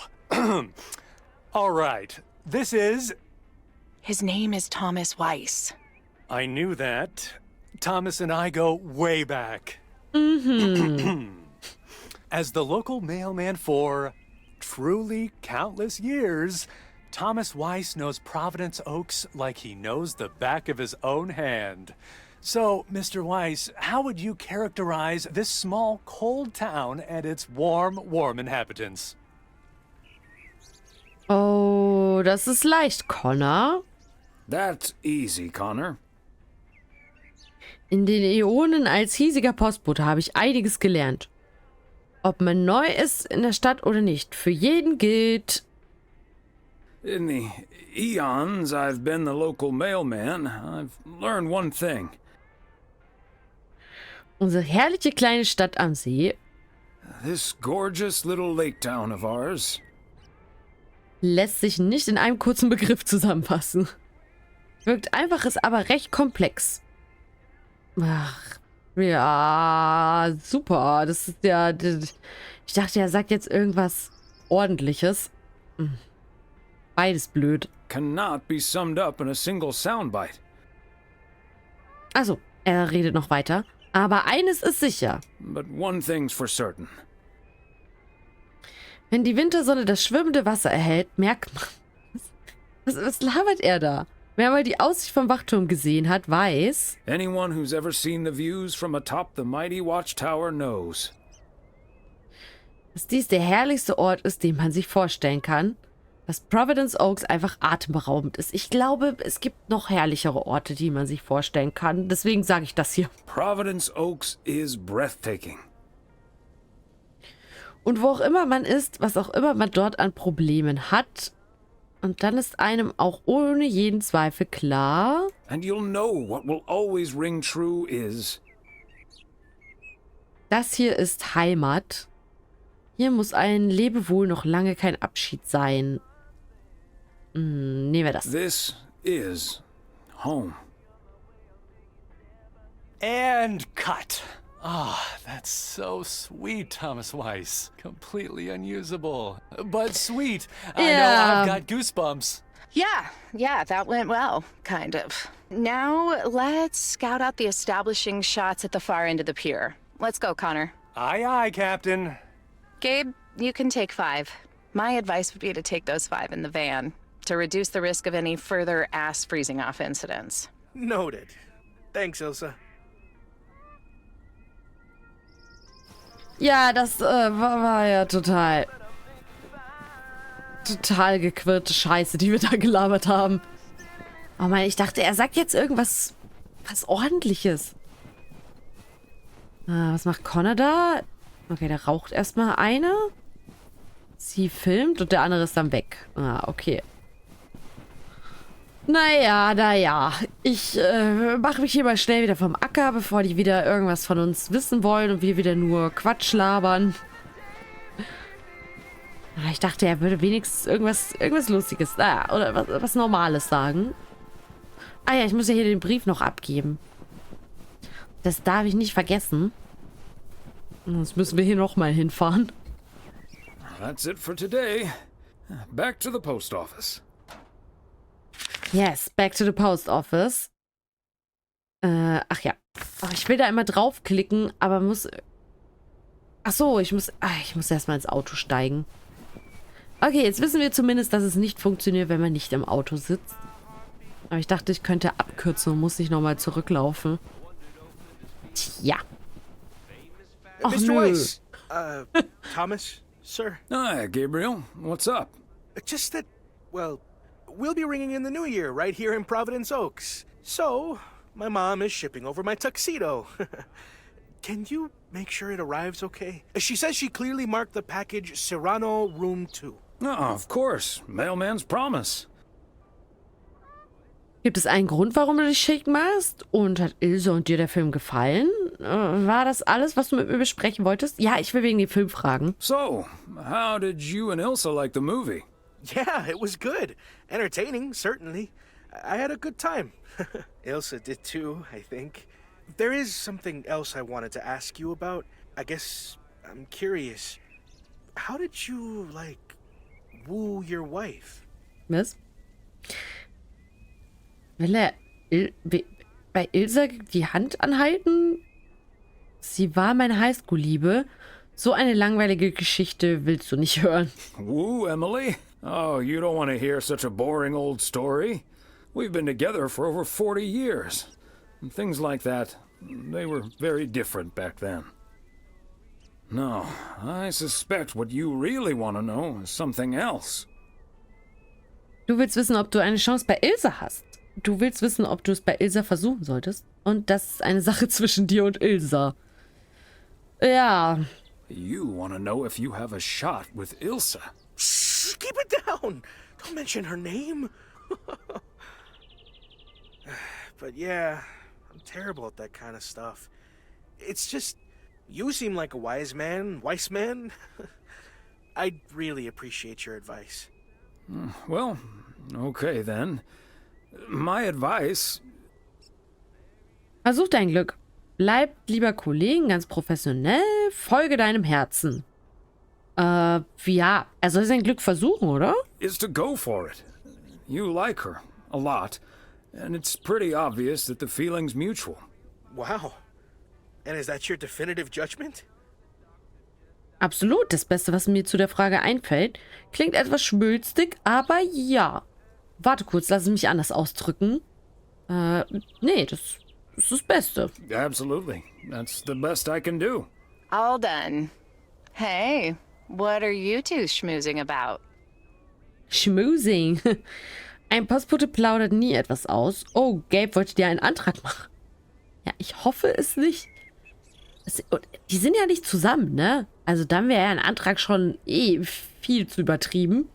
All right. This is... His name is Thomas Weiss. I knew that. Thomas and I go way back. As the local mailman for truly countless years, Thomas Weiss knows Providence Oaks like he knows the back of his own hand. So, Mr. Weiss, how would you characterize this small, cold town and its warm inhabitants? Oh, das ist leicht, Connor. That's easy, Connor. In den Äonen als hiesiger Postbote habe ich einiges gelernt. Ob man neu ist in der Stadt oder nicht, für jeden gilt... In the eons I've been the local mailman, I've learned one thing. Unsere herrliche kleine Stadt am See. This gorgeous little lake town of ours Lässt sich nicht in einem kurzen Begriff zusammenfassen. Wirkt einfach, ist aber recht komplex. Ach, ja, super. Das ist ja... Ich dachte, er sagt jetzt irgendwas Ordentliches. Beides blöd. cannot be summed up in a single soundbite. Also, er redet noch weiter. Aber eines ist sicher. But one thing's for certain. Wenn die Wintersonne das schwimmende Wasser erhält, merkt man... Was labert er da? Wer mal die Aussicht vom Wachturm gesehen hat, weiß... Anyone who's ever seen the views from atop the mighty watchtower knows. Dass dies der herrlichste Ort ist, den man sich vorstellen kann. Dass Providence Oaks einfach atemberaubend ist. Ich glaube, es gibt noch herrlichere Orte, die man sich vorstellen kann. Deswegen sage ich das hier. Providence Oaks is breathtaking. Und wo auch immer man ist, was auch immer man dort an Problemen hat... Und dann ist einem auch ohne jeden Zweifel klar... And you'll know what will always ring true is... Das hier ist Heimat. Hier muss ein Lebewohl noch lange kein Abschied sein. Nehmen wir das. This is home. And cut. Ah, that's so sweet, Thomas Weiss. Completely unusable, but sweet. I know I've got goosebumps. Yeah, that went well, kind of. Now, let's scout out the establishing shots at the far end of the pier. Let's go, Connor. Aye, aye, Captain. Gabe, you can take 5. My advice would be to take those 5 in the van, to reduce the risk of any further ass freezing off incidents. Noted. Thanks, Ilsa. Ja, das war ja total gequirlte Scheiße, die wir da gelabert haben. Oh Mann, ich dachte, er sagt jetzt irgendwas was Ordentliches. Was macht Connor da? Okay, der raucht erstmal eine. Sie filmt und der andere ist dann weg. Okay. Naja. Ich mache mich hier mal schnell wieder vom Acker, bevor die wieder irgendwas von uns wissen wollen und wir wieder nur Quatsch labern. Ich dachte, er würde wenigstens irgendwas Lustiges, oder was Normales sagen. Ah ja, ich muss ja hier den Brief noch abgeben. Das darf ich nicht vergessen. Sonst müssen wir hier nochmal hinfahren. That's it for today. Back to the post office. Yes, back to the post office. Ach ja. Oh, ich will da immer draufklicken, aber muss... Ach so, ich muss erstmal ins Auto steigen. Okay, jetzt wissen wir zumindest, dass es nicht funktioniert, wenn man nicht im Auto sitzt. Aber ich dachte, ich könnte abkürzen und muss nicht nochmal zurücklaufen. Tja. Ach, Mr. nö. Weiss. Thomas, sir. Hi, Gabriel. What's up? Just that, well, we'll be ringing in the new year right here in Providence Oaks. So, my mom is shipping over my tuxedo. Can you make sure it arrives okay? She says she clearly marked the package Serrano Room 2. Oh, of course. Mailman's promise. Gibt es einen Grund, warum du dich schick machst? Und hat Ilse und dir der Film gefallen? War das alles, was du mit mir besprechen wolltest? Ja, ich will wegen dem Film fragen. So, how did you and Ilsa like the movie? Yeah, it was good. Entertaining, certainly. I had a good time. Ilsa did too, I think. There is something else I wanted to ask you about. I guess I'm curious. How did you, like, woo your wife? Was? Will er bei Ilsa die Hand anhalten? Sie war meine Highschool-Liebe. So eine langweilige Geschichte willst du nicht hören. Woo, Emily? Oh, you don't want to hear such a boring old story. We've been together for over 40 years. And things like that, they were very different back then. No, I suspect what you really want to know is something else. Du willst wissen, ob du eine Chance bei Ilse hast. Du willst wissen, ob du es bei Ilsa versuchen solltest. Und das ist eine Sache zwischen dir und Ilsa. Ja. You want to know if you have a shot with Ilsa. Shh, keep it down. Don't mention her name. But yeah, I'm terrible at that kind of stuff. It's just, you seem like a wise man. I'd really appreciate your advice. Well, okay then. My advice... Versuch dein Glück. Bleib, lieber Kollegen, ganz professionell. Folge deinem Herzen. Ja, er soll sein Glück versuchen, oder? Is to go for it. You like her. A lot. And it's pretty obvious that the feeling's mutual. Wow. And is that your definitive judgment? Absolut. Das Beste, was mir zu der Frage einfällt. Klingt etwas schmülstig, aber ja. Warte kurz, lass mich anders ausdrücken. Nee, das ist das Beste. Absolutely. That's the best I can do. All done. Hey, what are you two schmoozing about? Schmoozing. Ein Postbote plaudert nie etwas aus. Oh, Gabe wollte dir einen Antrag machen. Ja, ich hoffe es nicht. Die sind ja nicht zusammen, ne? Also dann wäre ja ein Antrag schon viel zu übertrieben.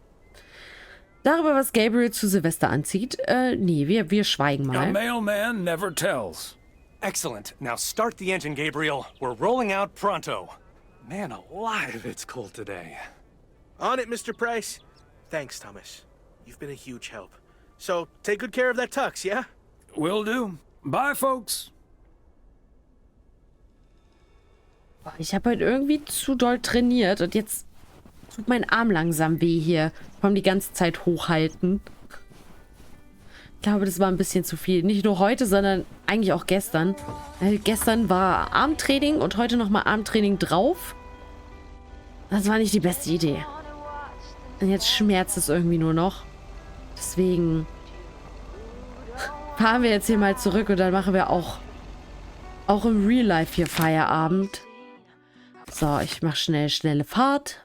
Darüber, was Gabriel zu Silvester anzieht, nee, wir schweigen mal. A mailman never tells. Excellent. Now start the engine, Gabriel. We're rolling out pronto. Man alive, it's cold today. On it, Mr. Price. Thanks, Thomas. You've been a huge help. So, take good care of that tux, yeah? Will do. Bye, folks. Ich habe heute irgendwie zu doll trainiert und jetzt tut mein Arm langsam weh hier. Vom die ganze Zeit hochhalten. Ich glaube, das war ein bisschen zu viel. Nicht nur heute, sondern eigentlich auch gestern. Gestern war Armtraining und heute nochmal Armtraining drauf. Das war nicht die beste Idee. Und jetzt schmerzt es irgendwie nur noch. Deswegen fahren wir jetzt hier mal zurück und dann machen wir auch im Real Life hier Feierabend. So, ich mache schnelle Fahrt.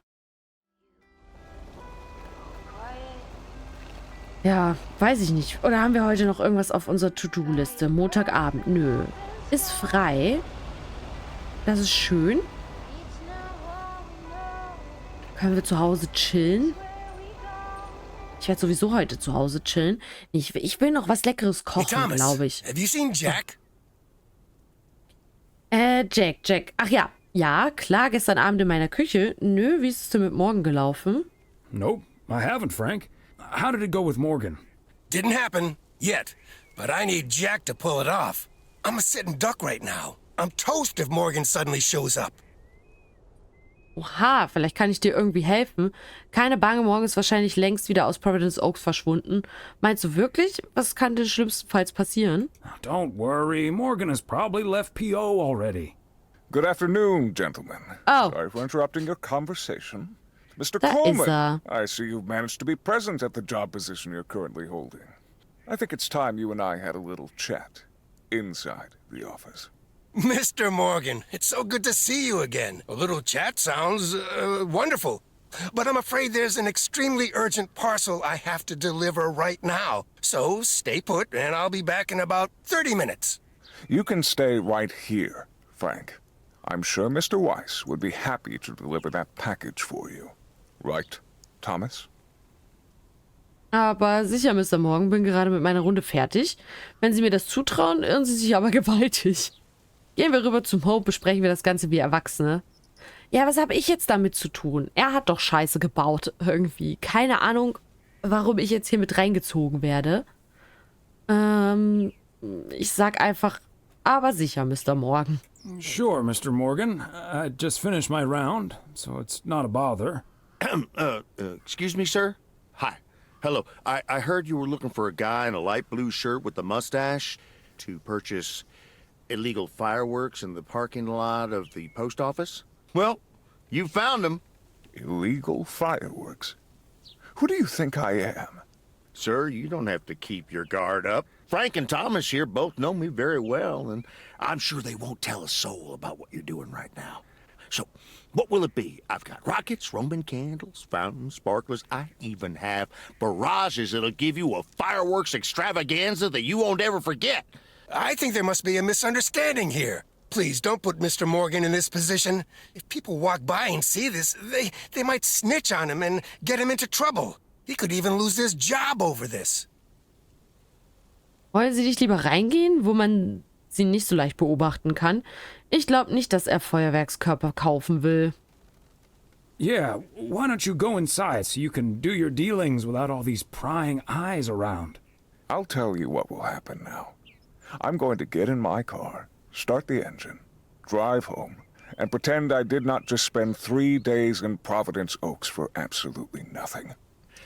Ja, weiß ich nicht. Oder haben wir heute noch irgendwas auf unserer To-Do-Liste? Montagabend? Nö. Ist frei. Das ist schön. Können wir zu Hause chillen? Ich werde sowieso heute zu Hause chillen. Ich will noch was Leckeres kochen, glaube ich. Have you seen Jack? Jack. Ach ja. Ja, klar, gestern Abend in meiner Küche. Nö, wie ist es denn mit morgen gelaufen? Nope, I haven't, Frank. How did it go with Morgan? Didn't happen, yet. But I need Jack to pull it off. I'm a sitting duck right now. I'm toast if Morgan suddenly shows up. Oha, vielleicht kann ich dir irgendwie helfen. Keine Bange, Morgan ist wahrscheinlich längst wieder aus Providence Oaks verschwunden. Meinst du wirklich? Was kann denn schlimmstenfalls passieren? Don't worry, Morgan has probably left PO already. Good afternoon, gentlemen. Oh. Sorry for interrupting your conversation. Mr. Da Coleman, ist er. I see you've managed to be present at the job position you're currently holding. I think it's time you and I had a little chat inside the office. Mr. Morgan, it's so good to see you again. A little chat sounds wonderful. But I'm afraid there's an extremely urgent parcel I have to deliver right now. So stay put, and I'll be back in about 30 minutes. You can stay right here, Frank. I'm sure Mr. Weiss would be happy to deliver that package for you. Right, Thomas? Aber sicher, Mr. Morgan, bin gerade mit meiner Runde fertig. Wenn Sie mir das zutrauen, irren Sie sich aber gewaltig. Gehen wir rüber zum Hope, besprechen wir das Ganze wie Erwachsene. Ja, was habe ich jetzt damit zu tun? Er hat doch Scheiße gebaut, irgendwie. Keine Ahnung, warum ich jetzt hier mit reingezogen werde. Ich sag einfach, aber sicher, Mr. Morgan. Sure, Mr. Morgan. I just finished my round, so it's not a bother. Excuse me, sir? Hi. Hello. I heard you were looking for a guy in a light blue shirt with a mustache to purchase illegal fireworks in the parking lot of the post office? Well, you found him. Illegal fireworks? Who do you think I am? Sir, you don't have to keep your guard up. Frank and Thomas here both know me very well, and I'm sure they won't tell a soul about what you're doing right now. So, what will it be? I've got rockets, Roman candles, fountains, sparklers. I even have barrages that'll give you a fireworks extravaganza that you won't ever forget. I think there must be a misunderstanding here. Please, don't put Mr. Morgan in this position. If people walk by and see this, they might snitch on him and get him into trouble. He could even lose his job over this. Wollen Sie nicht lieber reingehen, wo man sie nicht so leicht beobachten kann? Ich glaube nicht, dass er Feuerwerkskörper kaufen will. Yeah, why don't you go inside so you can do your dealings without all these prying eyes around? I'll tell you what will happen now. I'm going to get in my car, start the engine, drive home, and pretend I did not just spend 3 days in Providence Oaks for absolutely nothing.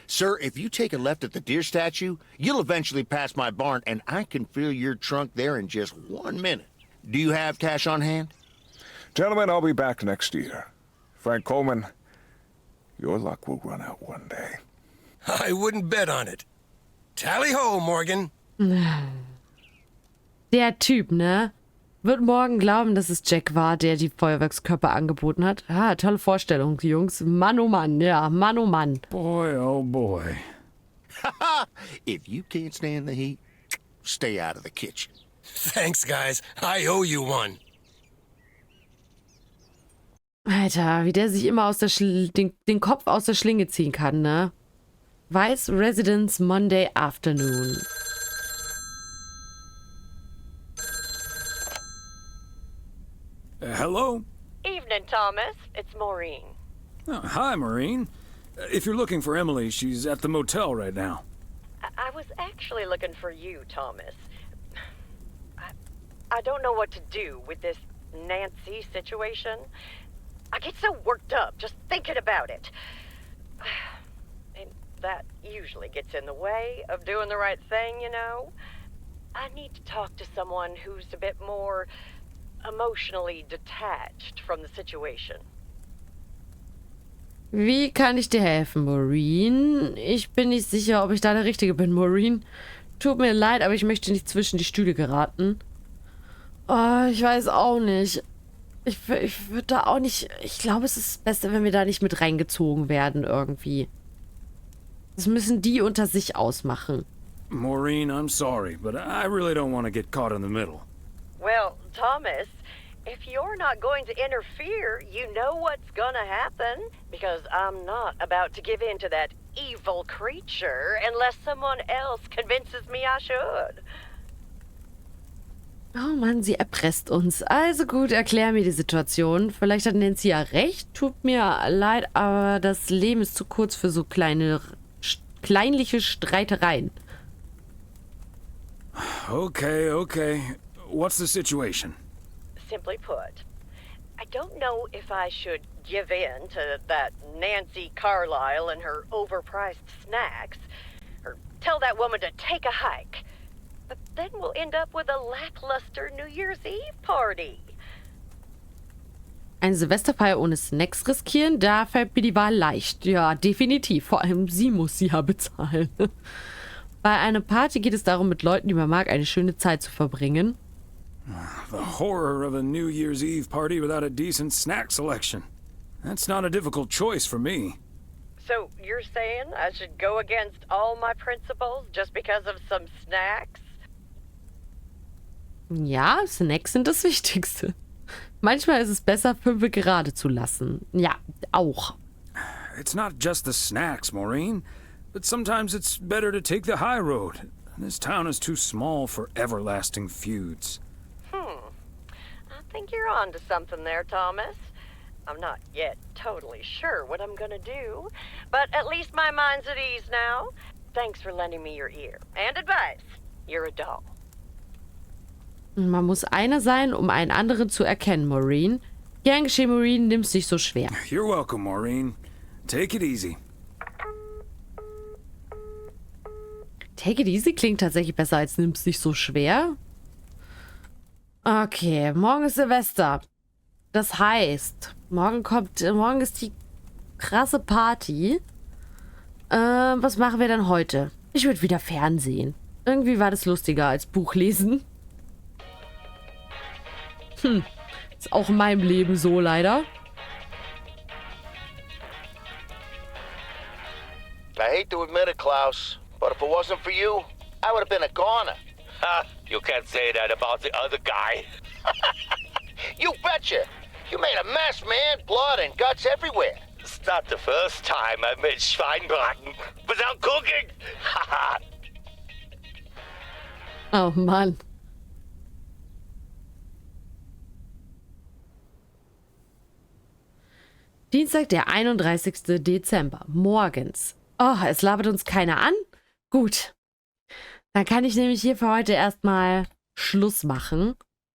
Sir, if you take a left at the deer statue, you'll eventually pass my barn, and I can fill your trunk there in just 1 minute. Do you have cash on hand? Gentlemen, I'll be back next year. Frank Coleman, your luck will run out one day. I wouldn't bet on it. Tally-ho, Morgan. Der Typ, ne? Wird morgen glauben, dass es Jack war, der die Feuerwerkskörper angeboten hat. Ah, tolle Vorstellung, Jungs. Mann, oh Mann, ja, Mann, oh Mann. Boy, oh boy. If you can't stand the heat, stay out of the kitchen. Thanks, guys. I owe you one. Alter, wie der sich immer aus der den Kopf aus der Schlinge ziehen kann, ne? Weiss Residence Monday Afternoon. Hello? Evening, Thomas. It's Maureen. Oh, hi, Maureen. If you're looking for Emily, she's at the motel right now. I was actually looking for you, Thomas. I don't know what to do with this Nancy situation. I get so worked up just thinking about it. And that usually gets in the way of doing the right thing, you know? I need to talk to someone who's a bit more emotionally detached from the situation. Wie kann ich dir helfen, Maureen? Ich bin nicht sicher, ob ich da der Richtige bin, Maureen. Tut mir leid, aber ich möchte nicht zwischen die Stühle geraten. Oh, ich weiß auch nicht. Ich würde da auch nicht... Ich glaube, es ist das Beste, wenn wir da nicht mit reingezogen werden irgendwie. Das müssen die unter sich ausmachen. Maureen, I'm sorry, but I really don't want to get caught in the middle. Well, Thomas, if you're not going to interfere, you know what's gonna happen. Because I'm not about to give in to that evil creature unless someone else convinces me I should. Oh Mann, sie erpresst uns. Also gut, erklär mir die Situation. Vielleicht hat Nancy ja recht. Tut mir leid, aber das Leben ist zu kurz für so kleinliche Streitereien. Okay. What's the situation? Simply put, I don't know if I should give in to that Nancy Carlisle and her overpriced snacks, or tell that woman to take a hike. But then we'll end up with a lackluster New Year's Eve party. Eine Silvesterfeier ohne Snacks riskieren, da fällt mir die Wahl leicht. Ja, definitiv. Vor allem sie muss sie ja bezahlen. Bei einer Party geht es darum, mit Leuten, die man mag, eine schöne Zeit zu verbringen. The horror of a New Year's Eve party without a decent snack selection. That's not a difficult choice for me. So you're saying I should go against all my principles just because of some snacks? Ja, Snacks sind das Wichtigste. Manchmal ist es besser, 5 gerade zu lassen. Ja, auch. It's not just the snacks, Maureen. But sometimes it's better to take the high road. This town is too small for everlasting feuds. I think you're on to something there, Thomas. I'm not yet totally sure what I'm gonna do, but at least my mind's at ease now. Thanks for lending me your ear and advice. You're a doll. Man muss einer sein, um einen anderen zu erkennen, Maureen. Gern geschehen, Maureen, nimm's nicht so schwer. You're welcome, Maureen. Take it easy. Take it easy klingt tatsächlich besser als nimm's nicht so schwer. Okay, morgen ist Silvester. Das heißt, morgen ist die krasse Party. Was machen wir dann heute? Ich würde wieder Fernsehen. Irgendwie war das lustiger als Buchlesen. Ist auch in meinem Leben so, leider. I hate to admit it, Klaus, but if it wasn't for you, I would have been a goner. Ha! You can't say that about the other guy. You betcha. You made a mess, man. Blood and guts everywhere. It's not the first time I made Schweinbraten without cooking. Oh Mann. Dienstag, der 31. Dezember. Morgens. Oh, es labert uns keiner an? Gut. Dann kann ich nämlich hier für heute erstmal Schluss machen.